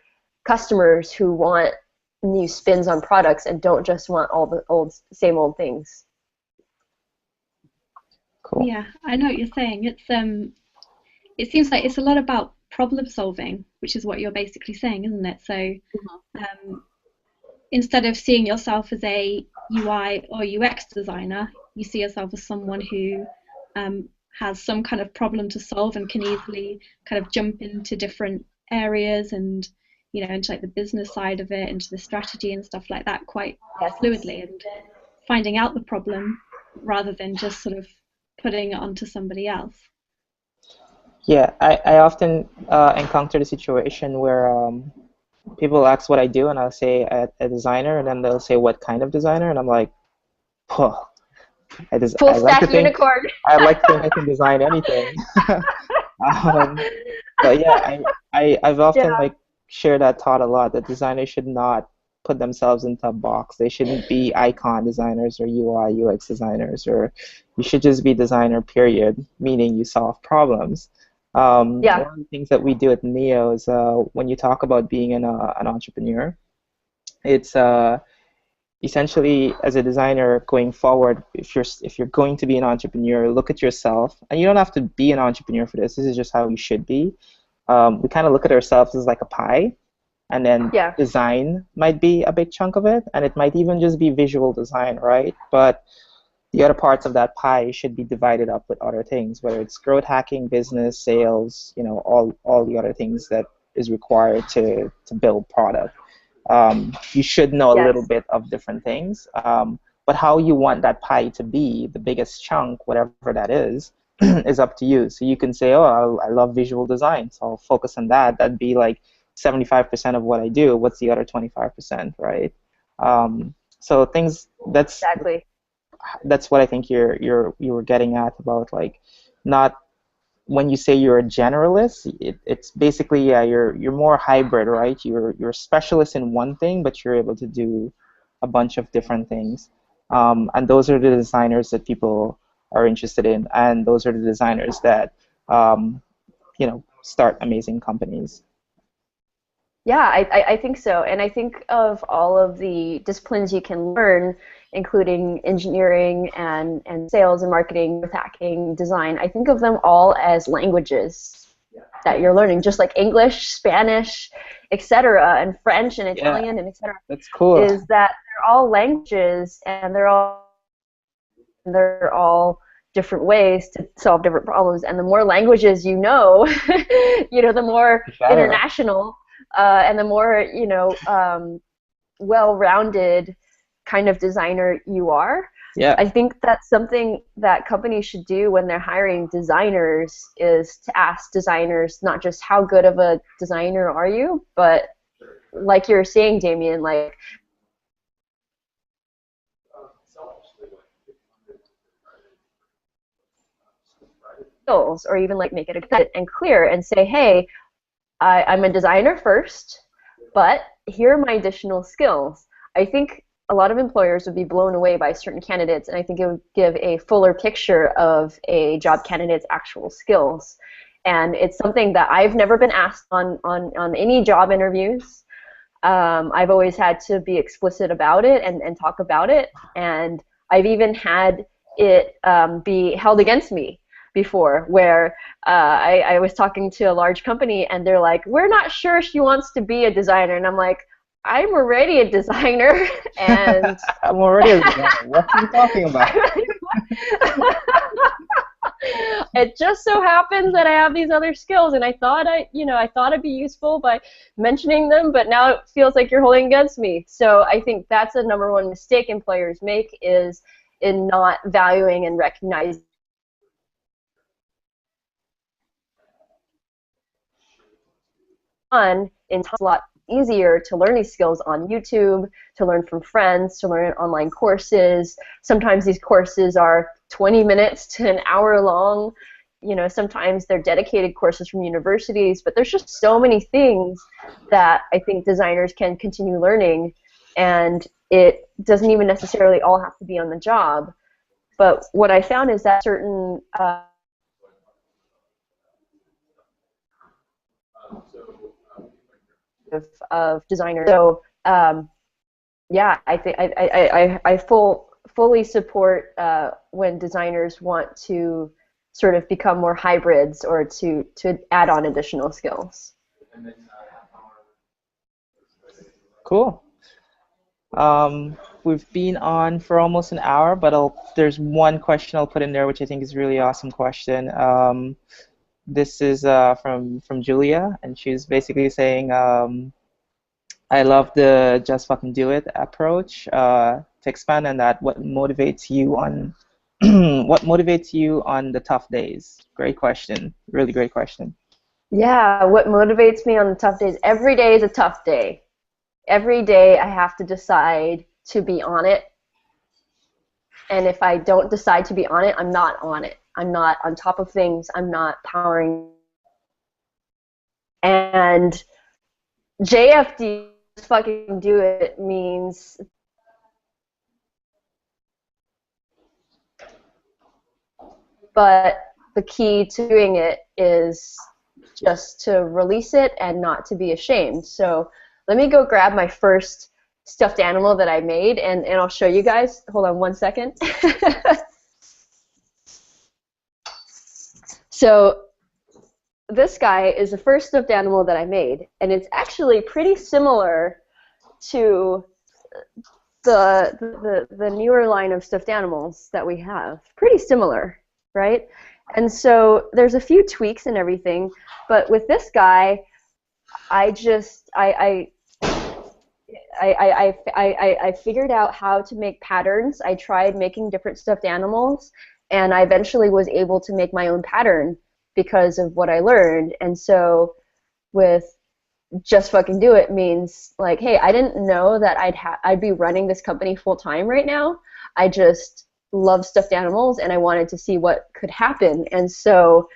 customers who want new spins on products and don't just want all the same old things. Cool. Yeah, I know what you're saying. It seems like it's a lot about problem solving, which is what you're basically saying, isn't it? So instead of seeing yourself as a UI or UX designer, you see yourself as someone who has some kind of problem to solve and can easily kind of jump into different areas and, into like the business side of it, into the strategy and stuff like that quite fluidly, and finding out the problem rather than just sort of putting it onto somebody else. Yeah, I often encounter the situation where people ask what I do, and I'll say a designer, and then they'll say what kind of designer, and I'm like, oh, Full stack unicorn. I like to think I can design anything. But yeah, I've often like shared that thought a lot, that designers should not put themselves into a box. They shouldn't be icon designers or UI UX designers, or you should just be designer, period, meaning you solve problems. One of the things that we do at Neo is when you talk about being an entrepreneur, it's essentially, as a designer going forward, if you're going to be an entrepreneur, look at yourself, and you don't have to be an entrepreneur for this. This is just how you should be. We kind of look at ourselves as like a pie, and then design might be a big chunk of it, and it might even just be visual design, right? But the other parts of that pie should be divided up with other things, whether it's growth hacking, business, sales, all the other things that is required to build product. You should know a little bit of different things, but how you want that pie to be, the biggest chunk, whatever that is up to you. So you can say, oh, I love visual design, so I'll focus on that. That'd be like 75% of what I do. What's the other 25%, right? So things that's what I think you were getting at about, like, not when you say you're a generalist, it's basically, you're more hybrid, right? You're a specialist in one thing, but you're able to do a bunch of different things. And those are the designers that people are interested in, and those are the designers that start amazing companies. Yeah, I think so. And I think of all of the disciplines you can learn, including engineering and sales and marketing, growth hacking, design. I think of them all as languages that you're learning, just like English, Spanish, etc., and French and Italian and etc. That's cool. Is that they're all languages, and they're all different ways to solve different problems. And the more languages you know, the more international. And the more well-rounded kind of designer you are. I think that's something that companies should do when they're hiring designers, is to ask designers not just how good of a designer are you, but like you're saying, Damien, like skills, or even like make it and clear and say, hey, I'm a designer first, but here are my additional skills. I think a lot of employers would be blown away by certain candidates, and I think it would give a fuller picture of a job candidate's actual skills. And it's something that I've never been asked on any job interviews. I've always had to be explicit about it and talk about it, and I've even had it be held against me before, where I was talking to a large company and they're like, we're not sure she wants to be a designer, and I'm like, I'm already a designer, and I'm already a designer. What are you talking about? It just so happens that I have these other skills, and I thought I'd be useful by mentioning them, but now it feels like you're holding against me. So I think that's the number one mistake employers make, is in not valuing and recognizing. It's a lot easier to learn these skills on YouTube, to learn from friends, to learn online courses. Sometimes these courses are 20 minutes to an hour long. Sometimes they're dedicated courses from universities, but there's just so many things that I think designers can continue learning, and it doesn't even necessarily all have to be on the job. But what I found is that certain of designers. So yeah, I think I fully support when designers want to sort of become more hybrids, or to add on additional skills. Cool. We've been on for almost an hour, but there's one question I'll put in there, which I think is a really awesome question. This is from Julia, and she's basically saying, I love the just fucking do it approach. To expand on that, what motivates you on what motivates you on the tough days? Great question. Really great question. Yeah, what motivates me on the tough days? Every day is a tough day. Every day I have to decide to be on it. And if I don't decide to be on it, I'm not on it. I'm not on top of things. I'm not powering. And JFD, fucking do it, means but the key to doing it is just to release it and not to be ashamed. So let me go grab my first stuffed animal that I made, and I'll show you guys. Hold on one second. So this guy is the first stuffed animal that I made, and it's actually pretty similar to the newer line of stuffed animals that we have. Pretty similar, right? And so there's a few tweaks and everything, but with this guy, I figured out how to make patterns. I tried making different stuffed animals, and I eventually was able to make my own pattern because of what I learned. And so with just fucking do it means like, hey, I didn't know that I'd be running this company full time right now. I just love stuffed animals, and I wanted to see what could happen. And so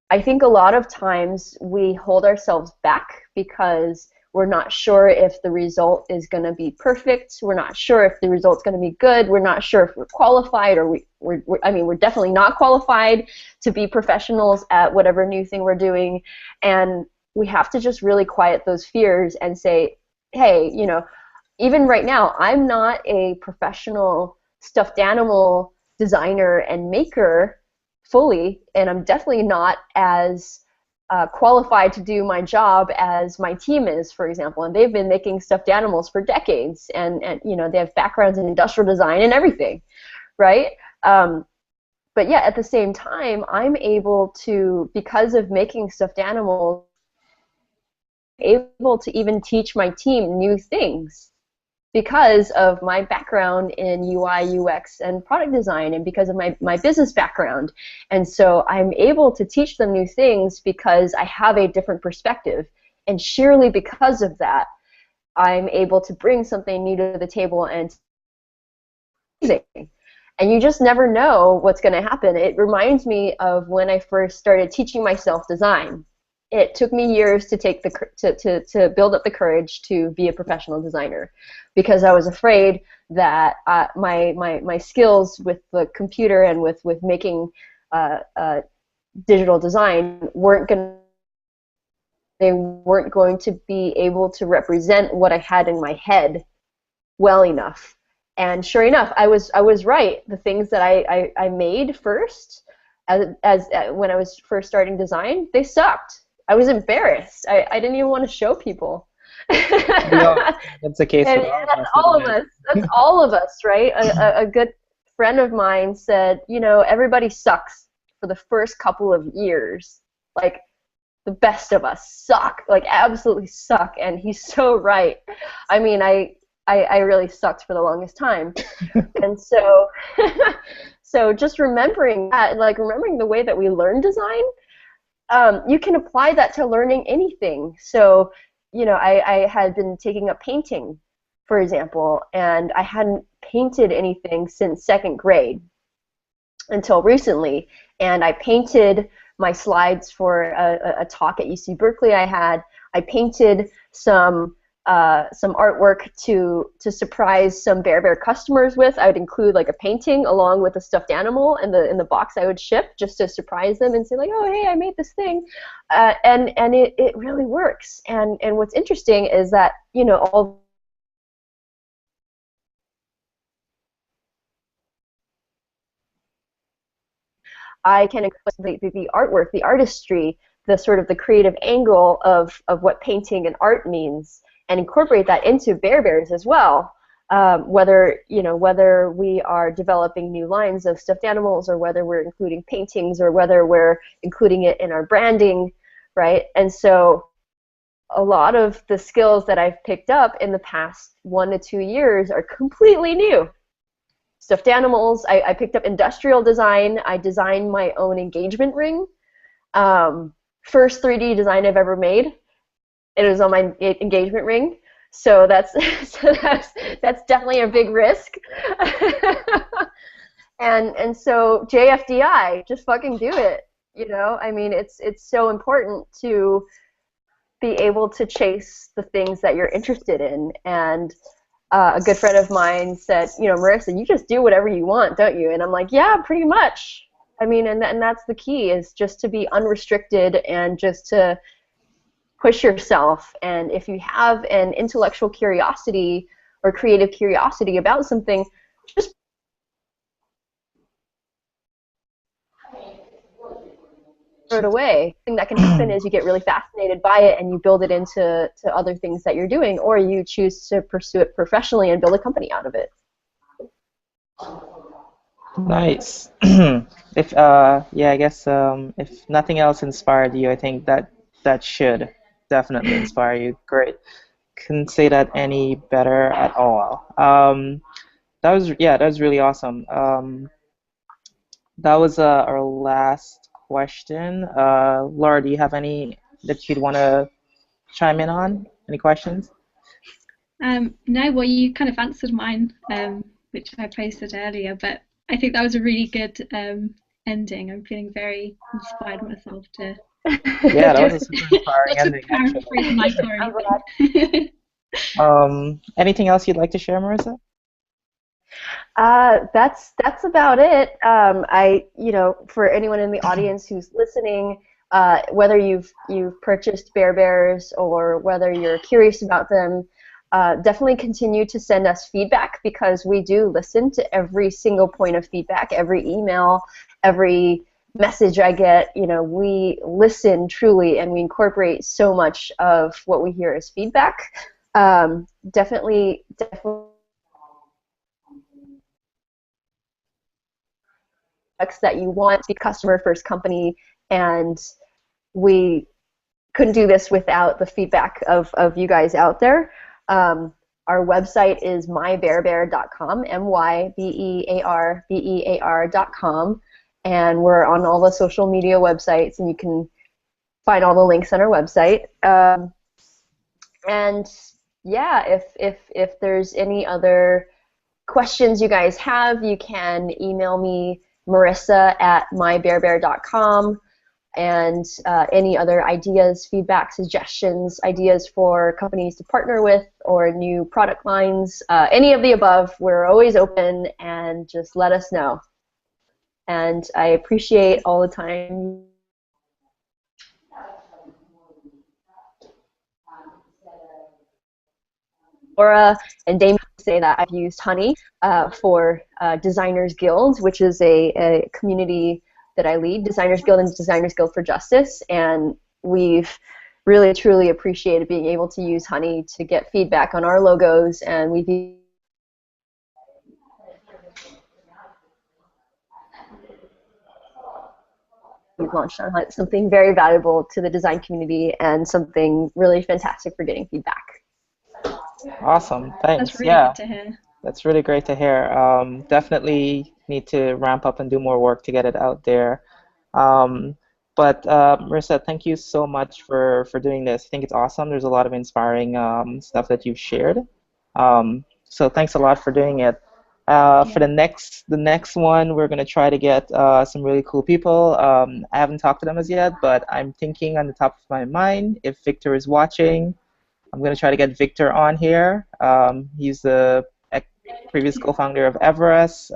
I think a lot of times we hold ourselves back because we're not sure if the result is going to be perfect. We're not sure if the result's going to be good. We're not sure if we're qualified, or we're definitely not qualified to be professionals at whatever new thing we're doing. And we have to just really quiet those fears and say, hey, even right now, I'm not a professional stuffed animal designer and maker fully, and I'm definitely not as qualified to do my job as my team is, for example, and they've been making stuffed animals for decades, and they have backgrounds in industrial design and everything, right? But yeah, at the same time, I'm able to, because of making stuffed animals, able to even teach my team new things because of my background in UI, UX, and product design, and because of my business background. And so I'm able to teach them new things because I have a different perspective. And surely because of that, I'm able to bring something new to the table and and you just never know what's going to happen. It reminds me of when I first started teaching myself design. It took me years to take to build up the courage to be a professional designer, because I was afraid that my skills with the computer and with making digital design they weren't going to be able to represent what I had in my head well enough. And sure enough, I was right. The things that I made first, as when I was first starting design, they sucked. I was embarrassed. I didn't even want to show people. Yeah, that's the case And with all of that's us, all isn't of it? us. That's all of us, right? A good friend of mine said, everybody sucks for the first couple of years. Like, the best of us suck, like absolutely suck, and he's so right. I mean, I really sucked for the longest time. And so so just remembering that, like remembering the way that we learn design, you can apply that to learning anything. So, I had been taking up painting, for example, and I hadn't painted anything since second grade until recently. And I painted my slides for a talk at UC Berkeley I had. I painted some artwork to surprise some Bear Bear customers with. I would include like a painting along with a stuffed animal in the box I would ship, just to surprise them and say like, oh hey, I made this thing, and it really works. And what's interesting is that all I can express the artwork, the artistry, the sort of the creative angle of what painting and art means, and incorporate that into Bear Bears as well. Whether we are developing new lines of stuffed animals, or whether we're including paintings, or whether we're including it in our branding, right? And so a lot of the skills that I've picked up in the past 1 to 2 years are completely new. Stuffed animals. I picked up industrial design. I designed my own engagement ring. First 3D design I've ever made. It was on my engagement ring. So that's that's definitely a big risk. and so JFDI, just fucking do it. I mean, it's so important to be able to chase the things that you're interested in. And a good friend of mine said, Marissa, you just do whatever you want, don't you? And I'm like, yeah, pretty much. I mean, and that's the key, is just to be unrestricted and just to push yourself. And if you have an intellectual curiosity or creative curiosity about something, just throw it away. The thing that can happen is you get really fascinated by it and you build it into other things that you're doing, or you choose to pursue it professionally and build a company out of it. Nice. If yeah, I guess if nothing else inspired you, I think that should definitely inspire you. Great. Couldn't say that any better at all. That was really awesome. That was our last question. Laura, do you have any that you'd want to chime in on? Any questions? No, well, you kind of answered mine, which I posted earlier, but I think that was a really good ending. I'm feeling very inspired myself to Yeah, that was a just super inspiring not to ending, paraphrase actually. Mike or anything. Anything else you'd like to share, Marissa? That's about it. For anyone in the audience who's listening, whether you've purchased Bear Bears or whether you're curious about them, definitely continue to send us feedback, because we do listen to every single point of feedback, every email, every message I get. We listen truly, and we incorporate so much of what we hear as feedback. Definitely that you want to be customer first company, and we couldn't do this without the feedback of you guys out there. Our website is mybearbear.com, mybearbear.com, and we're on all the social media websites, and you can find all the links on our website. And yeah, if there's any other questions you guys have, you can email me, marissa@mybearbear.com, and any other ideas, feedback, suggestions, ideas for companies to partner with or new product lines, any of the above. We're always open, and just let us know. And I appreciate all the time. Laura and Damien say that I've used Honey for Designers Guild, which is a community that I lead, Designers Guild and Designers Guild for Justice, and we've really truly appreciated being able to use Honey to get feedback on our logos, and we've launched on Honey, something very valuable to the design community and something really fantastic for getting feedback. Awesome, thanks. That's really good to hear. That's really great to hear. Definitely need to ramp up and do more work to get it out there. But Marissa, thank you so much for doing this. I think it's awesome. There's a lot of inspiring stuff that you've shared. So thanks a lot for doing it. For the next one, we're gonna try to get some really cool people. I haven't talked to them as yet, but I'm thinking on the top of my mind, if Victor is watching, I'm going to try to get Victor on here. He's the previous co-founder of Everest,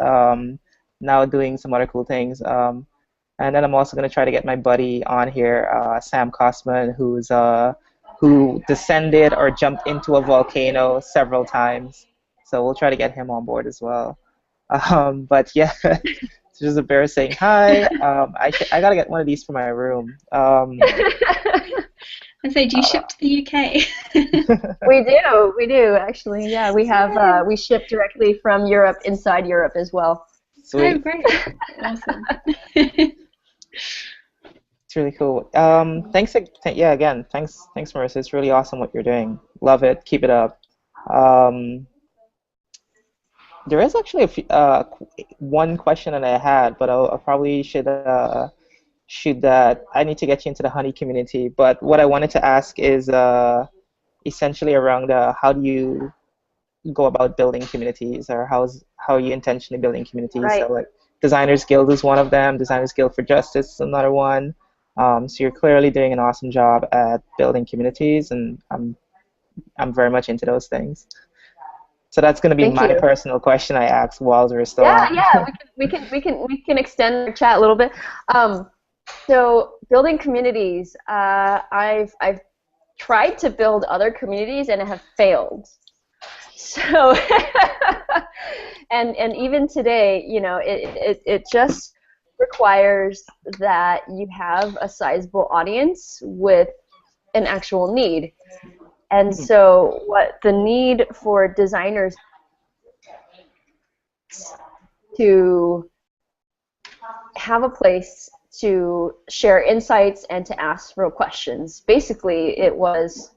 now doing some other cool things. And then I'm also going to try to get my buddy on here, Sam Kosman, who descended or jumped into a volcano several times. So we'll try to get him on board as well. But yeah, it's just a bear saying hi. I got to get one of these for my room. And so, do you ship to the UK? We do actually. Yeah, we have we ship directly from Europe, inside Europe as well. Sweet. Oh, great! Awesome. It's really cool. Thanks. Yeah, again, thanks, Marissa. It's really awesome what you're doing. Love it. Keep it up. There is actually one question that I had, but I probably should shoot that. I need to get you into the Honey community. But what I wanted to ask is essentially around how do you go about building communities, or how are you intentionally building communities? Right. So like Designers Guild is one of them. Designers Guild for Justice is another one. So you're clearly doing an awesome job at building communities, and I'm very much into those things. So that's going to be Thank my you. personal question I asked while we're still on. Yeah. We can extend our chat a little bit. So building communities, I've tried to build other communities and have failed. So and even today, you know, it just requires that you have a sizable audience with an actual need. And so what the need for designers to have a place to share insights and to ask real questions. Basically, it was,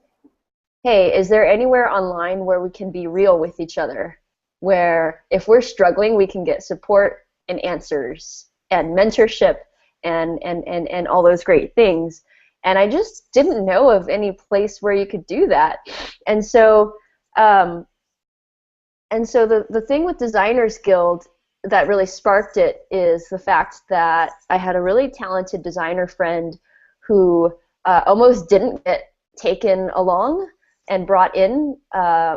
hey, is there anywhere online where we can be real with each other, where if we're struggling, we can get support and answers and mentorship and all those great things. And I just didn't know of any place where you could do that. And so the thing with Designers Guild that really sparked it is the fact that I had a really talented designer friend who almost didn't get taken along and brought in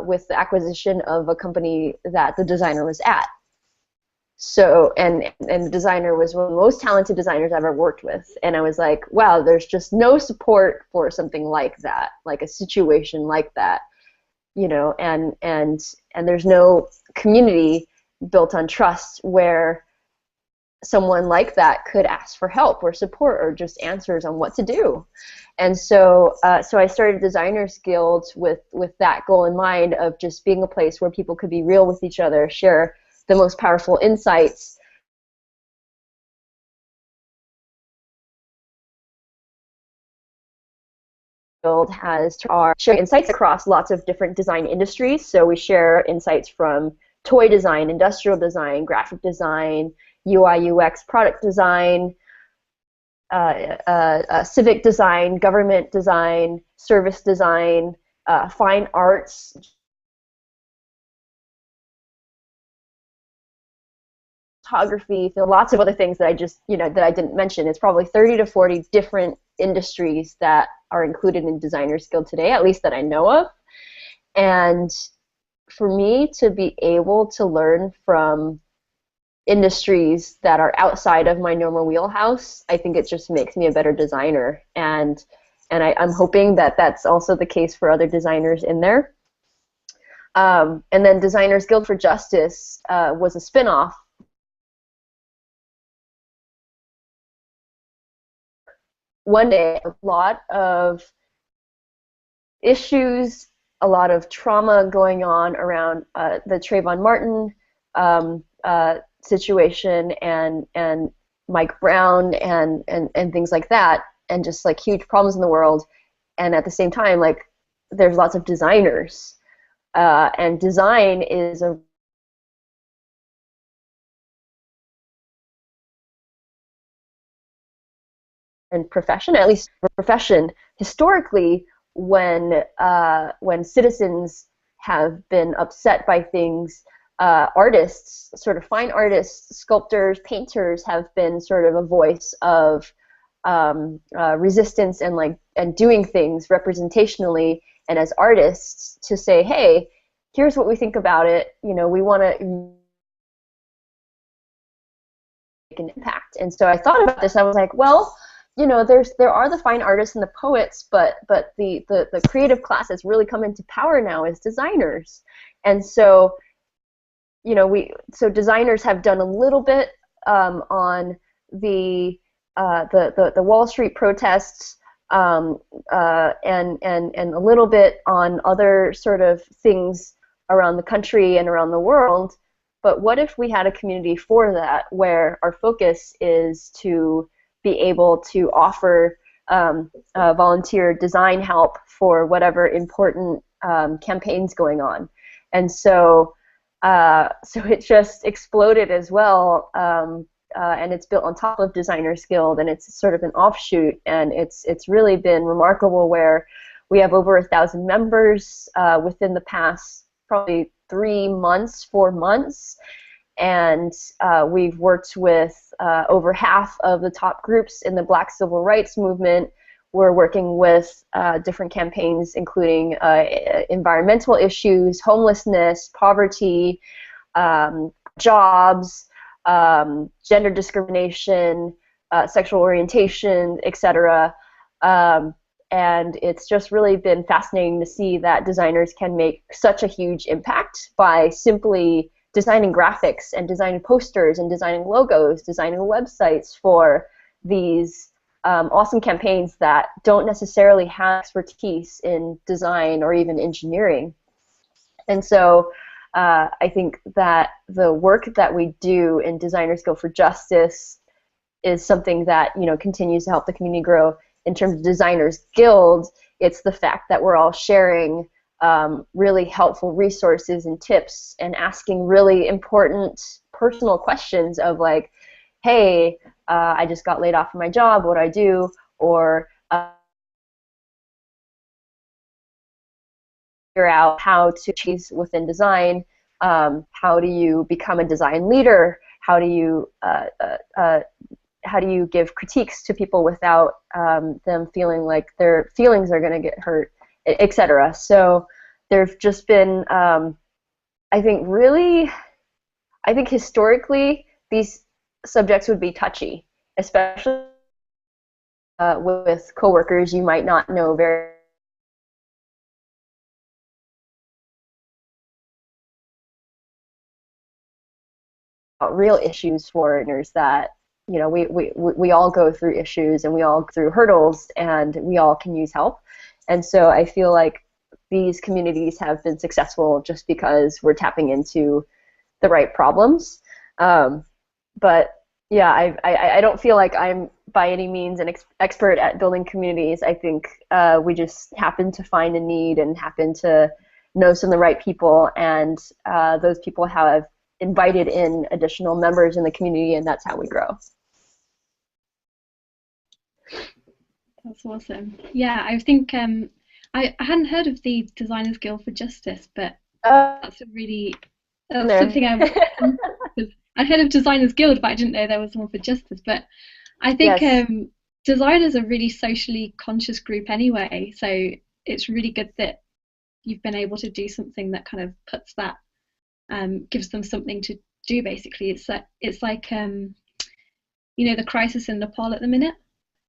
with the acquisition of a company that the designer was at. So, and the designer was one of the most talented designers I've ever worked with. And I was like, wow, there's just no support for something like that, like a situation like that, you know, and there's no community built on trust where someone like that could ask for help or support or just answers on what to do. And so so I started Designers Guild with that goal in mind of just being a place where people could be real with each other, share the most powerful insights. Guild has our sharing insights across lots of different design industries. So we share insights from toy design, industrial design, graphic design, UI, UX, product design, civic design, government design, service design, fine arts, photography, lots of other things that I just, that I didn't mention. It's probably 30 to 40 different industries that are included in Designer's Guild today, at least that I know of. And for me to be able to learn from industries that are outside of my normal wheelhouse, I think it just makes me a better designer. And I'm hoping that that's also the case for other designers in there. And then Designers Guild for Justice was a spin-off. One day, a lot of issues, a lot of trauma going on around the Trayvon Martin situation and Mike Brown and things like that, and just like huge problems in the world. And at the same time, like, there's lots of designers, and design is a profession, at least profession historically, when citizens have been upset by things, artists, sort of fine artists, sculptors, painters, have been sort of a voice of resistance and doing things representationally and as artists to say, hey, here's what we think about it. We want to make an impact. And so I thought about this. I was like, well, there are the fine artists and the poets, but the creative class that's really come into power now is designers. And so, so designers have done a little bit on the Wall Street protests, and a little bit on other sort of things around the country and around the world. But what if we had a community for that, where our focus is to be able to offer volunteer design help for whatever important campaigns going on? And so it just exploded as well, and it's built on top of Designers Guild, and it's sort of an offshoot, and it's really been remarkable, where we have over 1,000 members within the past probably 4 months, and we've worked with over half of the top groups in the Black Civil Rights Movement. We're working with different campaigns, including environmental issues, homelessness, poverty, jobs, gender discrimination, sexual orientation, etc. And it's just really been fascinating to see that designers can make such a huge impact by simply designing graphics and designing posters and designing logos, designing websites for these awesome campaigns that don't necessarily have expertise in design or even engineering. And so I think that the work that we do in Designers Guild for Justice is something that continues to help the community grow. In terms of Designers Guild, it's the fact that we're all sharing really helpful resources and tips and asking really important personal questions of like, hey, I just got laid off from my job, what do I do? Or figure out how to achieve within design. How do you become a design leader? How do you give critiques to people without them feeling like their feelings are going to get hurt, etc. So there've just been, I think historically these subjects would be touchy, especially with coworkers you might not know very real issues for foreigners that we all go through issues and we all go through hurdles and we all can use help. And so I feel like these communities have been successful just because we're tapping into the right problems. But yeah, I don't feel like I'm by any means an expert at building communities. I think we just happen to find a need and happen to know some of the right people, and those people have invited in additional members in the community, and that's how we grow. That's awesome. Yeah, I think I hadn't heard of the Designers Guild for Justice, but that's a really something I I heard of Designers Guild, but I didn't know there was one for justice. But I think Yes. designers are a really socially conscious group anyway, so it's really good that you've been able to do something that kind of puts that, gives them something to do. Basically, it's like the crisis in Nepal at the minute.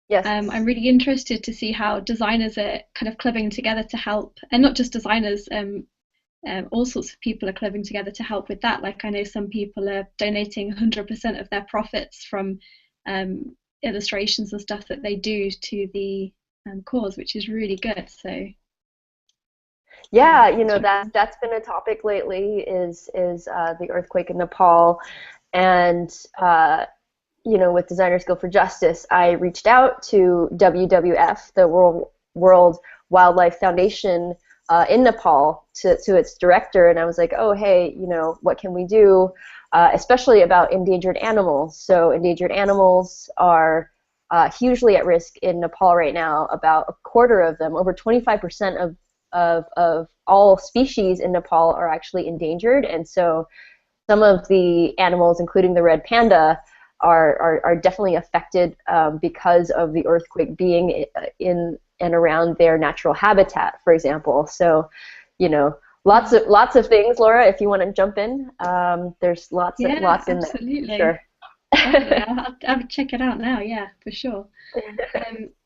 Yes. I'm really interested to see how designers are kind of clubbing together to help, and not just designers. All sorts of people are clubbing together to help with that. Like I know some people are donating 100% of their profits from illustrations and stuff that they do to the cause, which is really good. So Yeah, it's really that's been a topic lately is the earthquake in Nepal, and with Designers Guild for Justice, I reached out to WWF, the World Wildlife Foundation in Nepal, to its director, and I was like, oh, hey, what can we do, especially about endangered animals? So endangered animals are hugely at risk in Nepal right now. About a quarter of them, over 25% of all species in Nepal are actually endangered, and so some of the animals, including the red panda, are definitely affected because of the earthquake being in and around their natural habitat, for example. So, lots of things, Laura. If you want to jump in, there's lots in there. absolutely. Sure. Definitely. I'll check it out now. Yeah, for sure.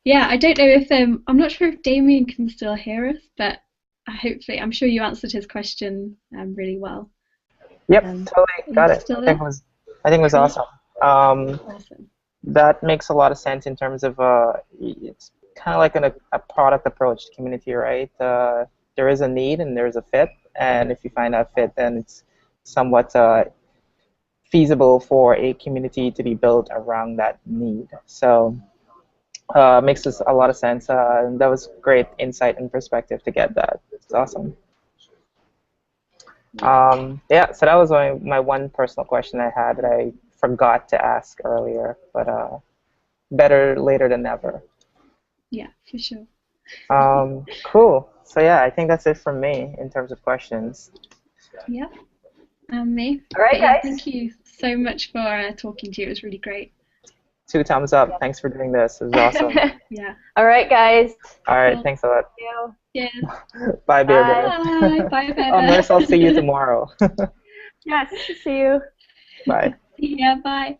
Yeah, I don't know if I'm not sure if Damien can still hear us, but I'm sure you answered his question really well. Yep, Are totally you got it. still I there? think it was Cool. awesome. Awesome. That makes a lot of sense in terms of it's kind of like a product approach to community, right? There is a need and there's a fit, and if you find that fit, then it's somewhat feasible for a community to be built around that need. So makes us a lot of sense. And that was great insight and perspective to get that. It's awesome. Yeah, so that was my one personal question I had that I forgot to ask earlier, but better later than never. Yeah, for sure. Cool. So yeah, I think that's it from me in terms of questions. Yeah, and me. All right, But yeah, guys. thank you so much for talking to you. It was really great. 2 thumbs up. Thanks for doing this. It was awesome. Yeah. All right, guys. All right, Cool. thanks a lot. Thank you. Cheers. Bye, Bear Bye. Bear. Bye. Bye, Marissa, I'll see you Beba. tomorrow. Yes. See you. Bye. See ya. Bye.